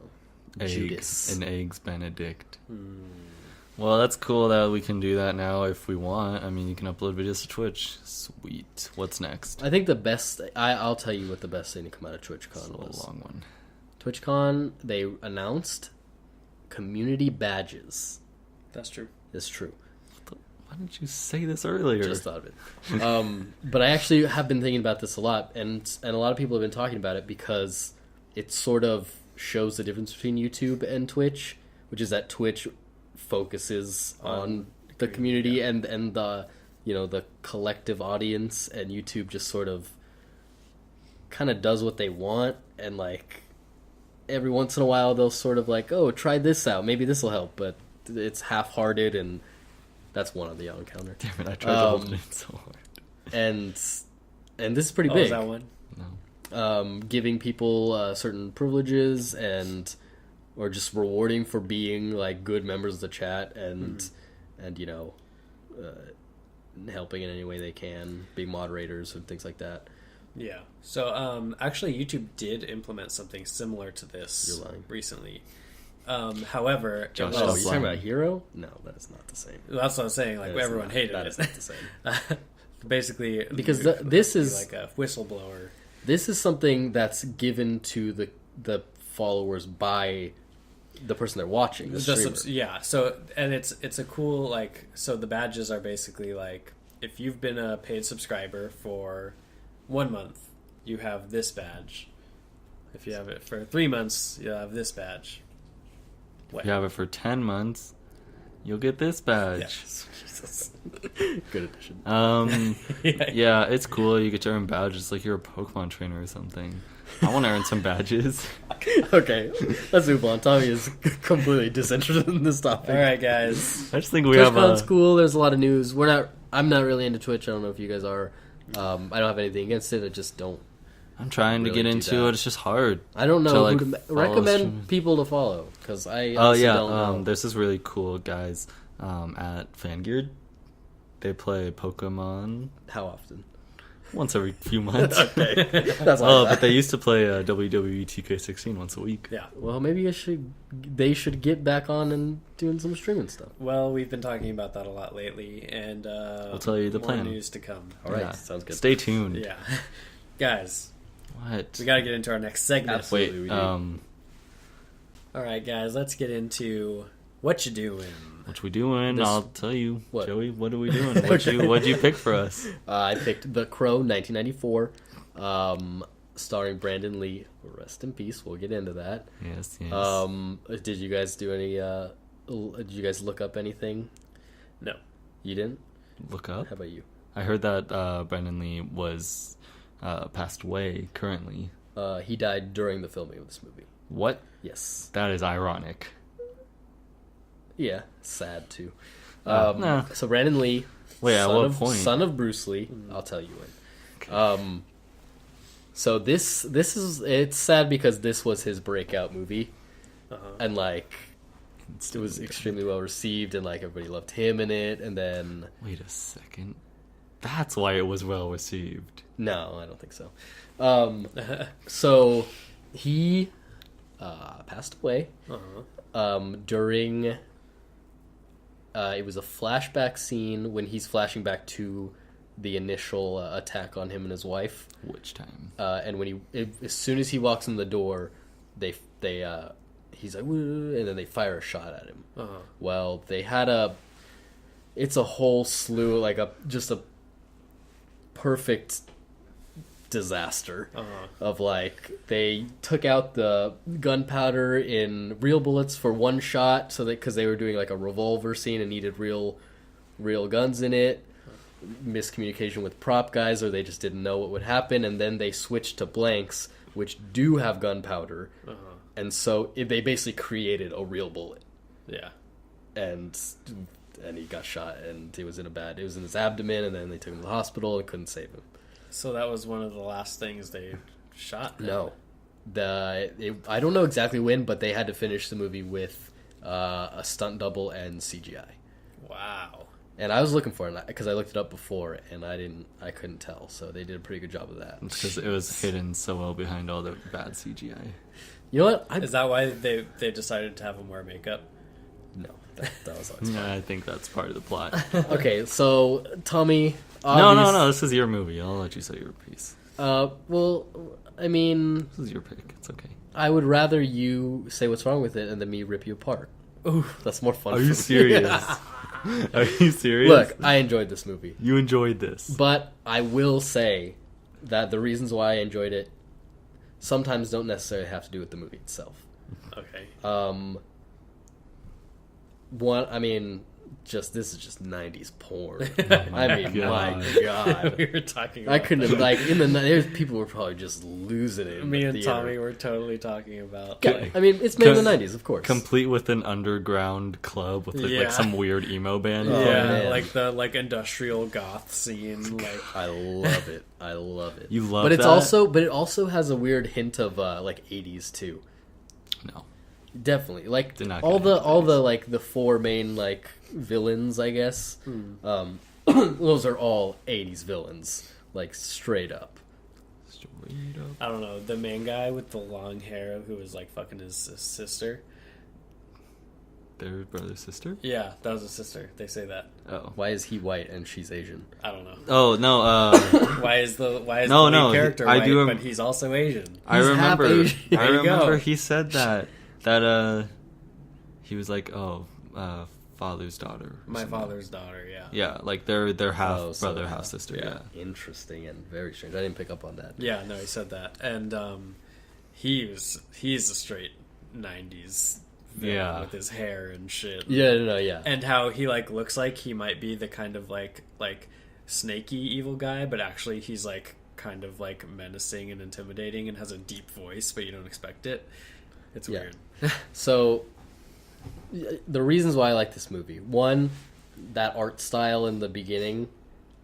Eggs. Judas. An Eggs Benedict. Hmm. Well, that's cool that we can do that now if we want. I mean, you can upload videos to Twitch. Sweet. What's next? I think the best. I'll tell you what the best thing to come out of TwitchCon It's a was. long one. TwitchCon, they announced community badges. That's true. It's true. Why didn't you say this earlier? Just thought of it. But I actually have been thinking about this a lot, and a lot of people have been talking about it because it sort of shows the difference between YouTube and Twitch, which is that Twitch focuses on the community and the the collective audience, and YouTube just sort of kind of does what they want, and like every once in a while they'll sort of like, oh, try this out, maybe this will help, but it's half-hearted, and that's one of the encounter. Damn it, I tried to hold it in so hard. And this is pretty Oh, big. is that one? No. Giving people certain privileges or just rewarding for being like good members of the chat and helping in any way they can, being moderators and things like that. Yeah. So actually, YouTube did implement something similar to this You're lying. recently. However, it Josh, Oh, was- you're talking about Hero? No, that is not the same. that's what I'm saying. Like That is everyone not- hated that it. is not the same. Basically, Because you- this be is- like a whistleblower. This is something that's given to the followers by the person they're watching, the streamer. Yeah. So and it's a cool like so the badges are basically like if you've been a paid subscriber for 1 month, you have this badge. If you have it for 3 months, you'll have this badge. If you have it for 10 months, you'll get this badge. Yes. Jesus. Good addition. Yeah, it's cool. You get to earn badges like you're a Pokemon trainer or something. I want to earn some badges. Okay, let's move on. Tommy is completely disinterested in this topic. All right, guys. I just think we have TwitchCon's a... cool. There's a lot of news. I'm not really into Twitch. I don't know if you guys are. I don't have anything against it. I just don't. I'm trying to really get do into that. it. It's just hard. I don't know To, like, who to follow recommend streamers. people to follow because I. Oh honestly yeah, don't know. there's this really cool guys at Fangeared. They play Pokemon How often? once every few months. Okay, that's all. Oh, but they used to play WWE 2K16 once a week. Yeah. Well, maybe they should get back on and doing some streaming stuff. Well, we've been talking about that a lot lately, and We'll tell you the more plan. news to come. All right, Yeah. sounds good. Stay tuned. Yeah, guys, What? we got to get into our next segment. Absolutely. Wait, we do. All right, guys, let's get into what you doing. what we doing? This- I'll tell you. What? Joey, what are we doing? What'd you pick for us? I picked The Crow, 1994, starring Brandon Lee. Rest in peace. We'll get into that. Yes, yes. Did you guys do any? Did you guys look up anything? No. You didn't? Look up. How about you? I heard that Brandon Lee was passed away currently. He died during the filming of this movie. What? Yes. That is ironic. Yeah. Sad too. No. So Brandon Lee. Wait, at what of, point? Son of Bruce Lee. I'll tell you when. So this is it's sad because this was his breakout movie, and like it was extremely well received, and like everybody loved him in it. And then Wait a second. That's why it was well received. no, I don't think so. So he passed away during. It was a flashback scene when he's flashing back to the initial attack on him and his wife. Which time? And when as soon as he walks in the door, he's like, "Woo," and then they fire a shot at him. Well, they had it's a whole slew, like just a perfect disaster of like they took out the gunpowder in real bullets for one shot, so that because they were doing like a revolver scene and needed real guns in it. Miscommunication with prop guys, or they just didn't know what would happen, and then they switched to blanks, which do have gunpowder, and so they basically created a real bullet. Yeah. And he got shot, and it was in his abdomen, and then they took him to the hospital and couldn't save him. So that was one of the last things they shot. No, I don't know exactly when, but they had to finish the movie with a stunt double and CGI. Wow. And I was looking for it because I looked it up before, and I couldn't tell. So they did a pretty good job of that. Because it was hidden so well behind all the bad CGI. You know what? Is that why they decided to have him wear makeup? No, that was always Yeah, I think that's part of the plot. Okay, so Tommy. No. This is your movie. I'll let you say your piece. Well, I mean, This is your pick. It's okay. I would rather you say what's wrong with it and then me rip you apart. Ooh. That's more fun. Are for you me. serious? Are you serious? Look, I enjoyed this movie, You enjoyed this. but I will say that the reasons why I enjoyed it sometimes don't necessarily have to do with the movie itself. Okay. This is just 90s porn. my I mean, God. my God. We were talking about I couldn't have, like, there's people were probably just losing it. In me the and theater. Tommy were totally talking about. Yeah, I mean, it's made in the 90s, of course. Complete with an underground club with Yeah. like some weird emo band. Oh, yeah, man. like the industrial goth scene. Like I love it. I love it. You love but it's that? but it also has a weird hint of like 80s too. No. Definitely. Like Did not all get the into all the 80s. like the four main like villains, I guess. Those are all 80s villains, like straight up. Straight up. I don't know, the main guy with the long hair who was like fucking his sister. Their brother sister? Yeah, that was his sister. They say that. Oh. Why is he white and she's Asian? I don't know. Oh no, Why is the No, lead no, character I white, do but he's also Asian? I He's remember half Asian. I There you go. remember he said that he was like, father's daughter. or My something. father's daughter. Yeah. Yeah, like they're half Oh, so, brother, half sister, yeah. Interesting and very strange. I didn't pick up on that. Yeah. No, he said that, and he's a straight '90s. villain Yeah. with his hair and shit. Yeah, no, yeah. And how he like looks like he might be the kind of like snaky evil guy, but actually he's like kind of like menacing and intimidating and has a deep voice, but you don't expect it. It's Yeah. weird. So, the reasons why I like this movie: one, that art style in the beginning.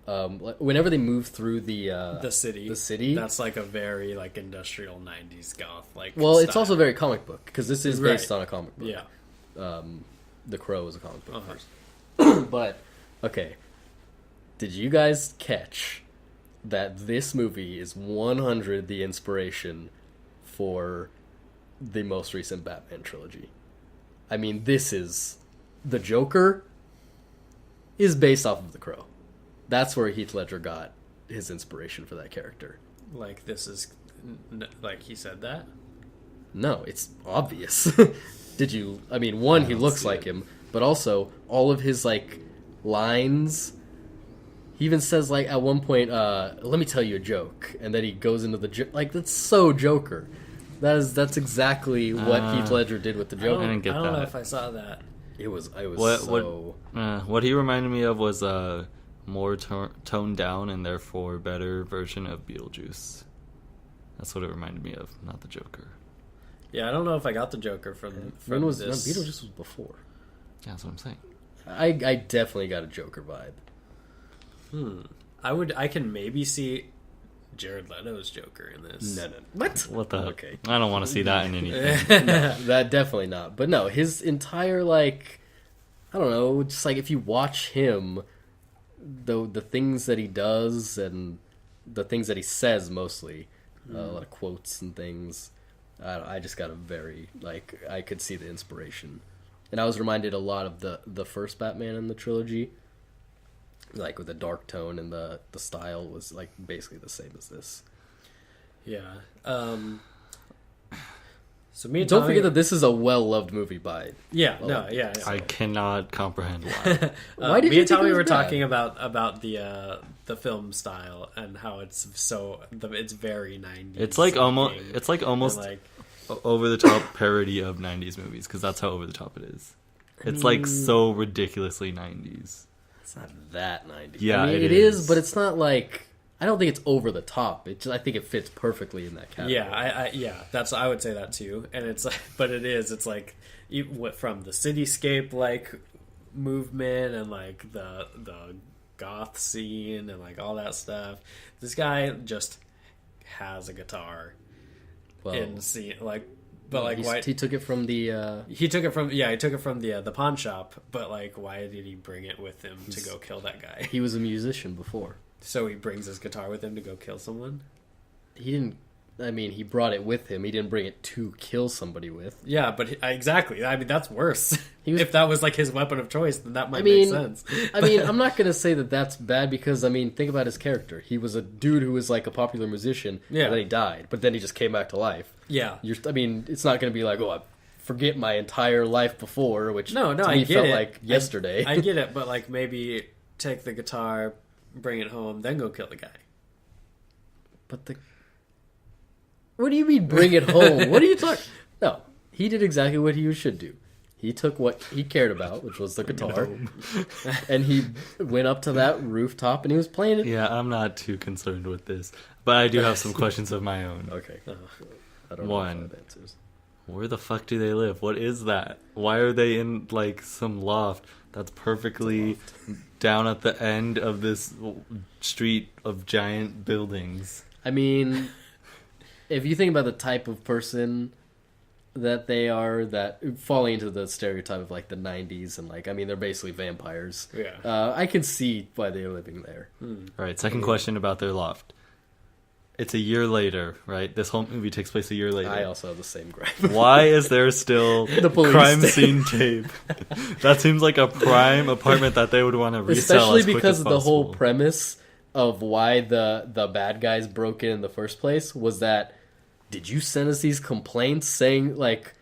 Whenever they move through The city. That's like a very like industrial '90s goth like. well, it's style. also very comic book because this is based Right. on a comic book. Yeah. The Crow is a comic book Uh-huh. first. But okay, did you guys catch that this movie is 100 the inspiration for the most recent Batman trilogy? I mean, this is the Joker is based off of The Crow. That's where Heath Ledger got his inspiration for that character. Like this is like he said that. No, it's obvious. Did you? I mean, one, he don't looks see like it. him, but also all of his like lines. He even says like at one point, "Let me tell you a joke," and then he goes into the like that's so Joker. That's exactly what Heath Ledger did with the I Joker. didn't get don't know that. if I saw that. It was What so. what he reminded me of was a more toned down and therefore better version of Beetlejuice. That's what it reminded me of, not the Joker. Yeah, I don't know if I got the Joker from When was this. no, Beetlejuice was before? Yeah, that's what I'm saying. I definitely got a Joker vibe. I can maybe see Jared Leto's Joker in this. No. What? What the? Okay. I don't want to see that in anything. That definitely not. But no, his entire like, I don't know, just like if you watch him, the things that he does and the things that he says mostly, a lot of quotes and things. I just got a very like I could see the inspiration, and I was reminded a lot of the first Batman in the trilogy. Like with the dark tone and the style was like basically the same as this. Yeah. So me and Don't Tommy- forget that this is a well-loved movie by. Yeah. No. Yeah. I cannot comprehend why. Why did me you and think it Tommy was were bad? talking about the film style and how it's it's very 90s. It's like almost looking, it's like and, almost like over the top parody of 90s movies because that's how over the top it is. It's like so ridiculously 90s. It's not that 90s. Yeah, I mean, it it is, is. but it's not like I don't think it's over the top. It just, I think it fits perfectly in that category. yeah, I would say that too. And it's like, but it's like from the cityscape like movement and like the goth scene and like all that stuff. This guy just has a guitar Well, in scene, like, but like why he took it from the he took it from the pawn shop, but like why did he bring it with him to go kill that guy? he was a musician before. So he brings his guitar with him to go kill someone. He didn't. I mean, he brought it with him. He didn't bring it to kill somebody with. Yeah, but exactly. I mean, that's worse. If that was like his weapon of choice, then that might make sense. I mean, I'm not gonna say that that's bad because I mean, think about his character. He was a dude who was like a popular musician, Yeah. and then he died, but then he just came back to life. Yeah. I mean, it's not gonna be like, oh, I forget my entire life before, which No, to I me get felt it. like yesterday. I get it, but like maybe take the guitar, bring it home, then go kill the guy. But what do you mean bring it home? What are you talking? No, he did exactly what he should do. He took what he cared about, which was the guitar, and he went up to that rooftop and he was playing it. Yeah, I'm not too concerned with this, but I do have some questions of my own. Okay. I don't One. know if I have answers. Where the fuck do they live? What is that? Why are they in like some loft that's perfectly down at the end of this street of giant buildings? I mean, if you think about the type of person that they are, that falling into the stereotype of like the 90s and like, I mean, they're basically vampires. Yeah. I can see why they're living there. All right, second question about their loft. It's a year later, right? This whole movie takes place a year later. I also have the same gripe. Why is there still The police crime tape. scene tape? That seems like a prime apartment that they would want to resell, Especially as quick because as of the whole possible. premise of why the bad guys broke in the first place was that, did you send us these complaints saying like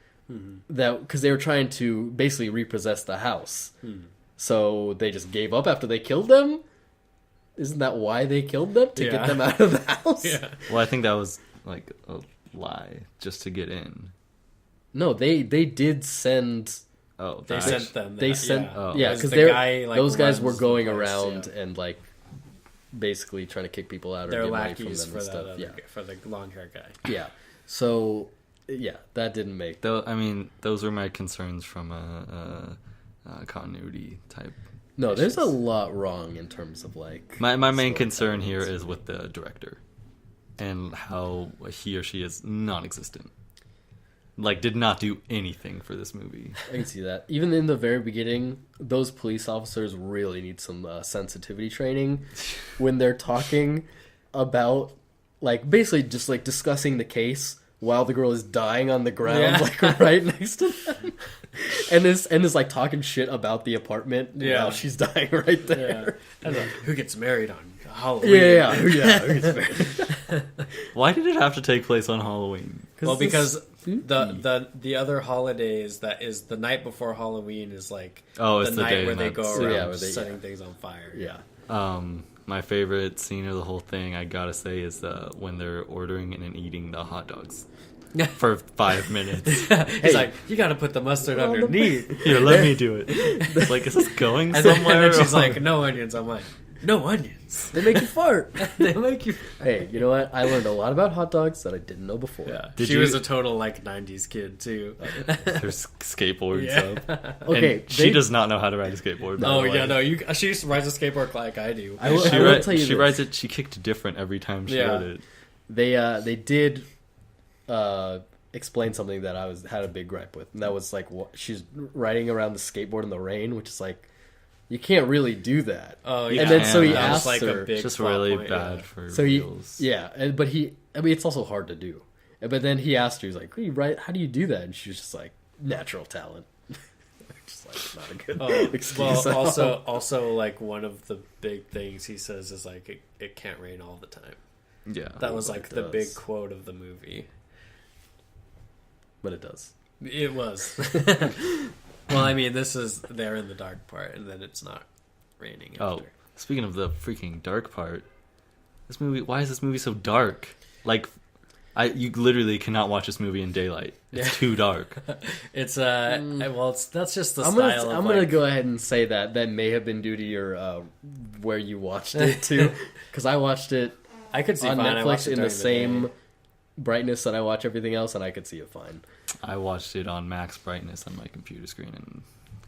that because they were trying to basically repossess the house, so they just gave up after they killed them? Isn't that why they killed them, to get them out of the house? Yeah. Well, I think that was like a lie just to get in. No, they did send. Oh, They that- sent them. They that, sent yeah. Oh. yeah, Because because the guy, like, those guys were runs going the place, around yeah. and like basically trying to kick people out or They're get money from lackeys them for and that stuff. other, Yeah, for the long hair guy. yeah. So yeah, that didn't make. Though, I mean, those were my concerns from a continuity type. No, there's issues. a lot wrong in terms of like. My main story concern elements. here is with the director and how he or she is non-existent. Like, did not do anything for this movie. I can see that. Even in the very beginning, those police officers really need some sensitivity training when they're talking about, like, basically just like discussing the case while the girl is dying on the ground, Yeah. like right next to them, and is like talking shit about the apartment while she's dying right there. Yeah. And, who gets married on Halloween? Yeah. Who gets married? Why did it have to take place on Halloween? Well, because spooky. the other holidays that is the night before Halloween is like Oh, the it's the night day where they that's- go around Yeah, where they- setting things on fire. Yeah. My favorite scene of the whole thing, I gotta say, is when they're ordering and then eating the hot dogs for 5 minutes. He's like, you got to put the mustard On the underneath. Here, let me do it. It's like, is this going And then, somewhere? and then she's like, no onions. I'm like, no onions. They make you fart. They make you. Hey, you know what? I learned a lot about hot dogs that I didn't know before. Yeah, Did she you- was a total like '90s kid too. There's skateboards Yeah. up. Okay, And she does not know how to ride a skateboard. by Oh the way. yeah, no, she rides a skateboard like I do. I will She, tell you she this. rides it. She kicked different every time she Yeah. rode it. They did explain something that I had a big gripe with, and that was like she's riding around the skateboard in the rain, which is like you can't really do that. Oh And yeah, then so he that was asked like her- a big It's just plot really point, bad yeah. for So reels. but I mean, it's also hard to do. But then he asked her, he's like, how do you do that? And she was just like, natural talent. Just like, not a good Oh, excuse. well, at all. also, like one of the big things he says is like it can't rain all the time. Yeah. That was but like it the does. big quote of the movie. But it does. It was. Well, I mean, they're in the dark part, and then it's not raining. After. Oh, speaking of the freaking dark part, this movie. Why is this movie so dark? Like, you literally cannot watch this movie in daylight. It's Yeah. too dark. It's well, that's just the I'm style. gonna of, gonna like, go ahead and say that may have been due to your where you watched it too, because I watched it I could see on fine. I watched Netflix it in the during same day. brightness that I watch everything else, and I could see it fine. I watched it on max brightness on my computer screen and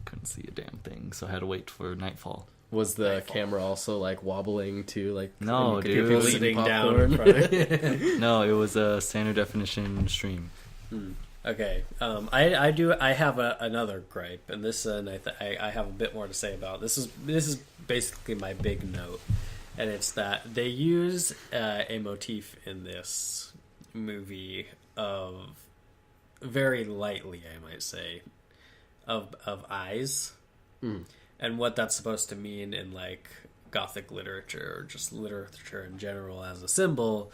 couldn't see a damn thing, so I had to wait for nightfall. Was the camera also like wobbling too? Like No, you could dude. hear It people was eating Sitting down popcorn? in front of you. No, it was a standard definition stream. Okay, I have another gripe, and this and I have a bit more to say about this. Is basically my big note, and it's that they use a motif in this movie of very lightly, I might say, of eyes, and what that's supposed to mean in like Gothic literature or just literature in general as a symbol.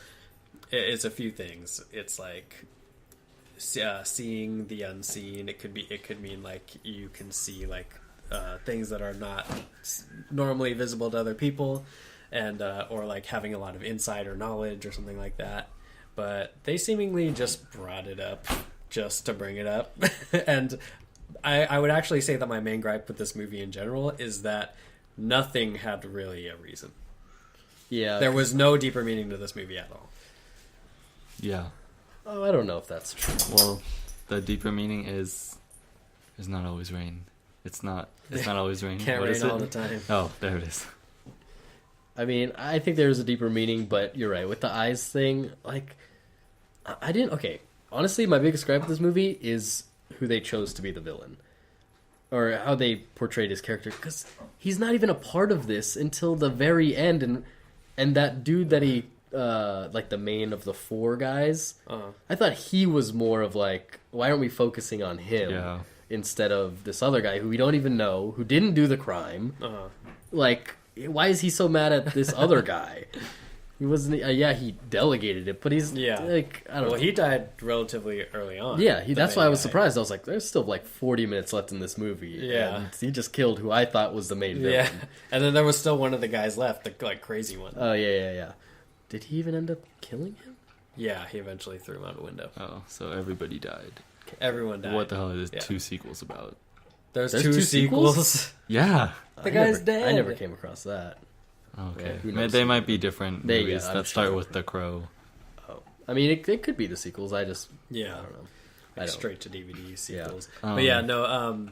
It's a few things. It's like seeing the unseen. It could mean like you can see like things that are not normally visible to other people, and or like having a lot of insider knowledge or something like that. But they seemingly just brought it up just to bring it up. And I would actually say that my main gripe with this movie in general is that nothing had really a reason. Yeah. There was no deeper meaning to this movie at all. Yeah. Oh, I don't know if that's true. Well, the deeper meaning is there's not always rain. It's not always rain. Can't What rain is it? all the time. Oh, there it is. I mean, I think there's a deeper meaning, but you're right with the eyes thing. Like, I didn't. Okay, honestly, my biggest gripe with this movie is who they chose to be the villain, or how they portrayed his character, because he's not even a part of this until the very end, and that dude that he like the main of the four guys, I thought he was more of like, why aren't we focusing on him Yeah. instead of this other guy who we don't even know, who didn't do the crime? Like, why is he so mad at this other guy? He wasn't. Yeah, he delegated it, but he's like, I don't know. Well, he died relatively early on. Yeah, the that's main why I was guy. surprised. I was like, there's still like 40 minutes left in this movie. Yeah. And he just killed who I thought was the main villain. Yeah, and then there was still one of the guys left, the like crazy one. Oh, yeah. Did he even end up killing him? Yeah, he eventually threw him out a window. Oh, so everybody died. Everyone died. What the hell is Yeah. 2 sequels about? There's There's two two sequels. sequels? Yeah. The I guy's never, dead. I never came across that. Okay. Yeah, who knows? They might be different They- movies yeah, I'm that start sure. with The Crow. Oh, I mean, it could be the sequels. I don't know. I don't. Straight to DVD sequels. Yeah. But yeah, no.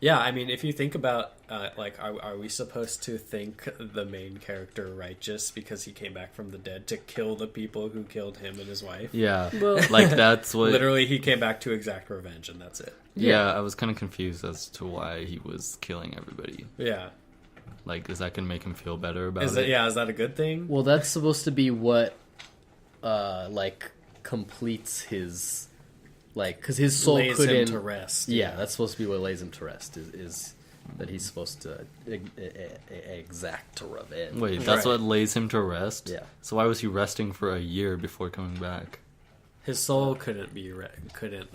Yeah, I mean, if you think about like, are we supposed to think the main character righteous because he came back from the dead to kill the people who killed him and his wife? Yeah. Well- Like, that's what... Literally, he came back to exact revenge, and that's it. Yeah, I was kind of confused as to why he was killing everybody. Yeah. Like, is that going to make him feel better about Is it? that yeah? Is that a good thing? Well, that's supposed to be what, like, completes his, like, because his soul Lays couldn't him to rest. Yeah, that's supposed to be what lays him to rest. Is that he's supposed to exact revenge. Wait, that's Right. what lays him to rest? Yeah. So why was he resting for a year before coming back? His soul couldn't be couldn't.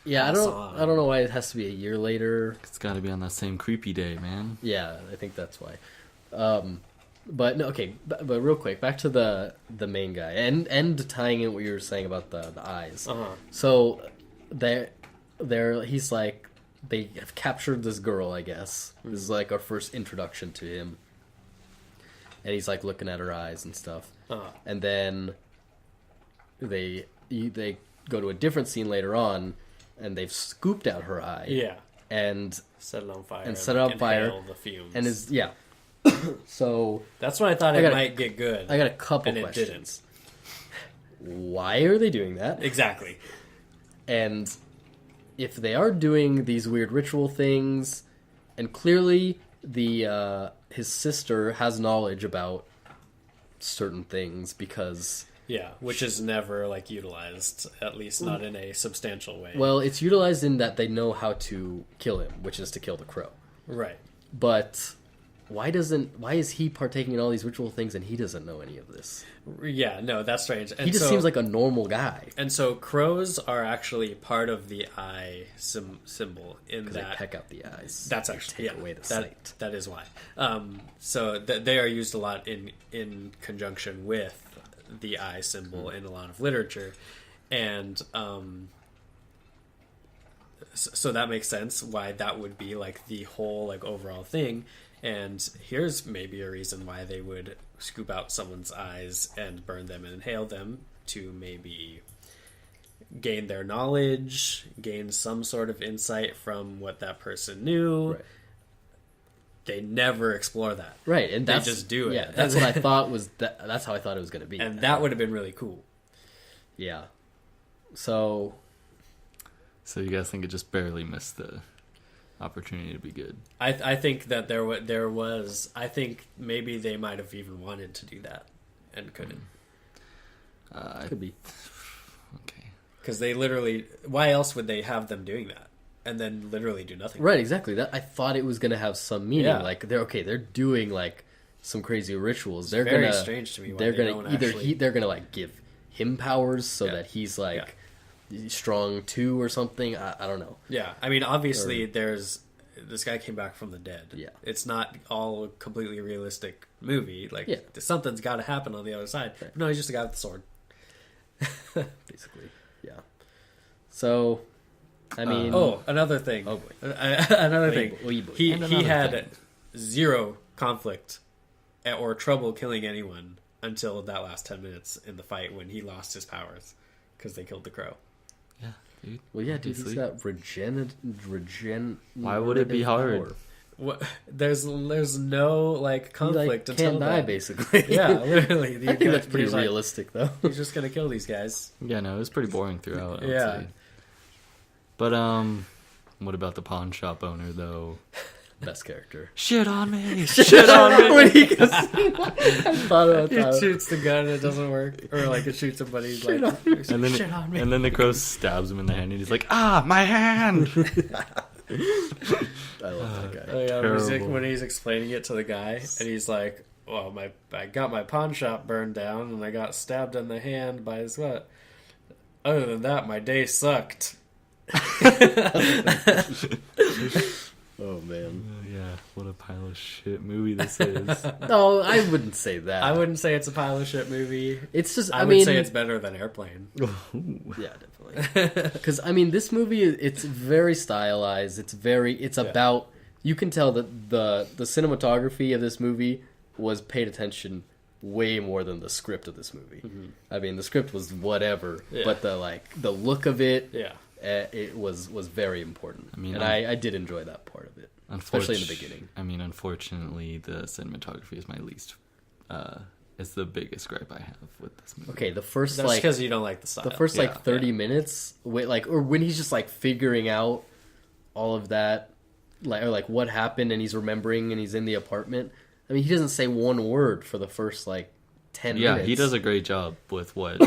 Yeah, pass on. I don't know why it has to be a year later. It's got to be on that same creepy day, man. Yeah, I think that's why. But no, okay, but real quick, back to the main guy, and tying in what you were saying about the eyes. So he's like, they have captured this girl, I guess. This is like our first introduction to him, and he's like looking at her eyes and stuff. And then they go to a different scene later on, and they've scooped out her eye. Yeah. And Set it on fire. And set it on fire. inhale the fumes. and is yeah. So That's when I thought I it gotta- might get good. I got a couple and it questions. Why are they doing that? Exactly. And if they are doing these weird ritual things, and clearly the his sister has knowledge about certain things because, Yeah, which is never like utilized, at least not in a substantial way. well, it's utilized in that they know how to kill him, which is to kill the crow. Right. But why is he partaking in all these ritual things and he doesn't know any of this? Yeah, no, that's strange. And He just so, seems like a normal guy. And so crows are actually part of the eye symbol in Because they that. peck out the eyes. That's They actually take away the that, sight. That is why. So they are used a lot in conjunction with the eye symbol in a lot of literature, and so that makes sense why that would be like the whole like overall thing. And here's maybe a reason why they would scoop out someone's eyes and burn them and inhale them, to maybe gain their knowledge, gain some sort of insight from what that person knew. Right. they never explore that. Right, and They that's just do it. Yeah, that's what I thought was. That's how I thought it was going to be, And that would have been really cool. Yeah. So you guys think it just barely missed the opportunity to be good? I think that there was. I think maybe they might have even wanted to do that and couldn't. could be. Okay. Because they literally. Why else would they have them doing that and then literally do nothing? Right, exactly. That I thought it was going to have some meaning. Yeah. Like they're doing like some crazy rituals. They're very gonna strange to me why They're they gonna don't either actually- they're gonna like give him powers so Yeah. that he's like strong too or something. I don't know. Yeah, I mean, obviously, there's this guy came back from the dead. Yeah. It's not all a completely realistic movie. Like, Yeah. something's got to happen on the other side. Right. No, he's just a guy with a sword. Basically, yeah. So, I mean, Another thing. Oh, boy. Another Oy thing. boy, oy boy. He And another had thing. zero conflict or trouble killing anyone until that last 10 minutes in the fight when he lost his powers because they killed the crow. Yeah, dude. well, yeah, dude, he's Obviously. got regen. Why would it be hard? What, there's no like He conflict like until can't die, then. basically. Yeah, literally. I think that's pretty He's like, realistic, though. He's just gonna kill these guys. Yeah, no, it was pretty boring throughout. I would Yeah. say. But what about the pawn shop owner though? Best character. Shit on me! Shit on me! When he goes, I thought about He that. shoots the gun and it doesn't work, or like it shoots somebody. Like, And then, shit on me. and then the crow stabs him in the hand, and he's like, "Ah, my hand!" I love that guy. Oh, yeah, Terrible. when he's explaining it to the guy, and he's like, "Well, I got my pawn shop burned down, and I got stabbed in the hand by his what? Other than that, my day sucked." Oh man. Yeah, what a pile of shit movie this is. No, I wouldn't say that. I wouldn't say it's a pile of shit movie. It's just. I I would mean, say it's better than Airplane. yeah, definitely. Because I mean, this movie it's very stylized. It's about. You can tell that the cinematography of this movie was paid attention way more than the script of this movie. Mm-hmm. I mean, the script was whatever, Yeah. but the look of it, Yeah. it was very important. I mean, and I did enjoy that part of it, especially in the beginning. I mean, unfortunately, the cinematography is my least. Is the biggest gripe I have with this movie. Okay, the first That's like because you don't like the style. the first Yeah, like 30 minutes, or when he's just like figuring out all of that, or like what happened, and he's remembering, and he's in the apartment. I mean, he doesn't say one word for the first like 10 Yeah, minutes. he does a great job with what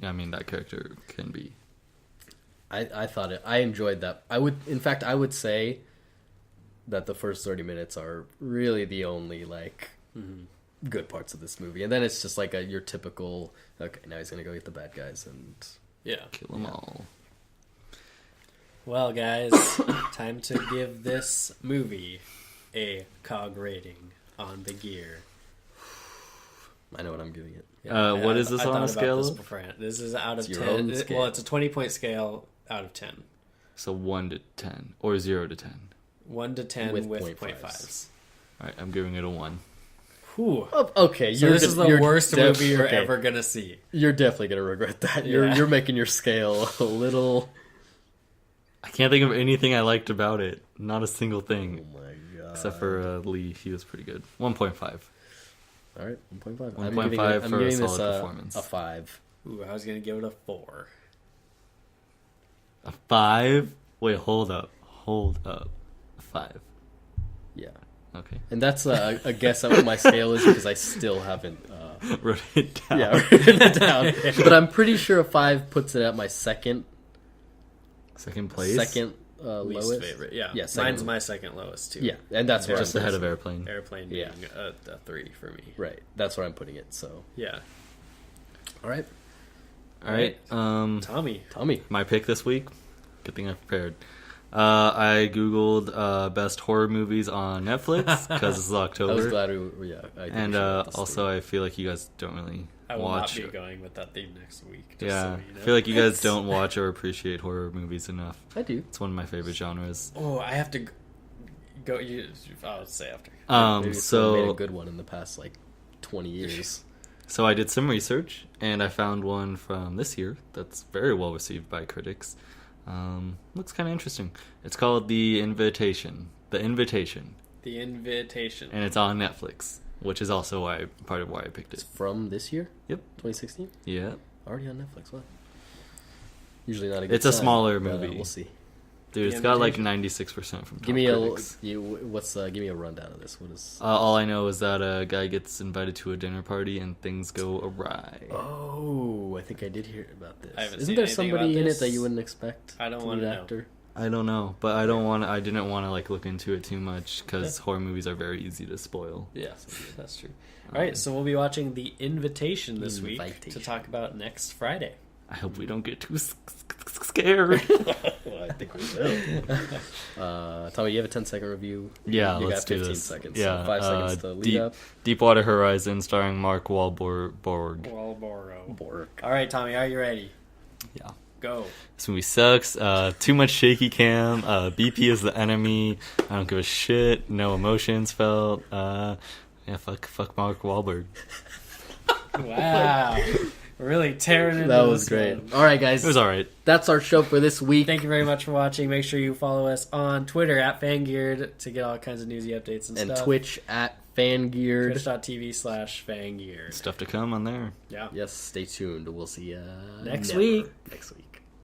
I mean that character can be. I thought it. I enjoyed that. I would say that the first 30 minutes are really the only like good parts of this movie, and then it's just like your typical. Okay, now he's gonna go get the bad guys, and Yeah. Kill them all. Well, guys, time to give this movie a cog rating on the gear. I know what I'm giving it. What is this on a thought scale about this of? beforehand. This is out of It's your 10. own scale. Well, it's a 20-point scale out of 10. So 1 to 10 or 0 to 10. 1 to 10 With with, point 0.5s. fives. All right, I'm giving it a 1. Whew. Oh, okay, So this is the worst movie you're okay. ever going to see. You're definitely gonna regret that. Yeah. You're making your scale a little. I can't think of anything I liked about it. Not a single Oh thing. my god! Except for Lee, he was pretty good. 1.5. All right, 1.5. 1.5 for a solid performance. a 5. Ooh, I was going to give it a 4. A 5? Wait, hold up. A 5. Yeah, Okay. and that's a guess at what my scale is because I still haven't. Wrote it down. Yeah, written it down. But I'm pretty sure a 5 puts it at my second Second place? Least lowest favorite. Yeah. Yeah, second Mine's lowest. my second lowest, too. Yeah, and that's where Just I'm ahead of putting it. Airplane. Airplane Yeah. being a 3 for me. Right, that's where I'm putting it. So, Yeah. all right, All right. Tommy. Tommy. My pick this week. Good thing I prepared. I googled best horror movies on Netflix because it's October. I was glad I did And share this also, I feel like you guys don't really I will watch. not be going with that theme next week. Just Yeah, so you know. I feel like you guys don't watch or appreciate horror movies enough. I do. It's one of my favorite genres. Oh, I have to go. I'll say after. Maybe someone made a So good one in the past like 20 years. so I did some research and I found one from this year that's very well received by critics. Looks kind of interesting. It's called The Invitation. The Invitation. The Invitation. and it's on Netflix, which is also part of why I picked It's it. from this year? Yep. 2016? Yeah. Already on Netflix. What? Usually not a good It's a sign, smaller but, movie. we'll see. Dude, The it's got like Invitation. 96% from Top Give me Critics. give me a rundown of this. What is? All I know is that a guy gets invited to a dinner party and things go awry. Oh, I think I did hear about this. I haven't Isn't seen there anything somebody about in this. it that you wouldn't expect? I don't to wanna be an know. actor. I don't know, but I didn't want to like look into it too much because horror movies are very easy to spoil. Yeah, that's true. All right, so we'll be watching The Invitation this week to Invitation. talk about next Friday. I hope we don't get too scared. Well, I think we will. Tommy, you have a 10-second review. Yeah, you let's got do 15 this. seconds. Yeah, so 5 seconds to lead up. Deepwater Horizon, starring Mark Wahlberg. Borg. All right, Tommy, are you ready? Yeah. Go. This movie sucks. Too much shaky cam. BP is the enemy. I don't give a shit. No emotions felt. Fuck Mark Wahlberg. Wow. Really tearing into That was this great. one. All right, guys. It was alright. That's our show for this week. Thank you very much for watching. Make sure you follow us on Twitter at Fangeared to get all kinds of newsy updates and stuff. Twitch at Fangeared. Twitch.tv/Fangeared. Stuff to come on there. Yeah. Yes, stay tuned. We'll see you Next week. Next week.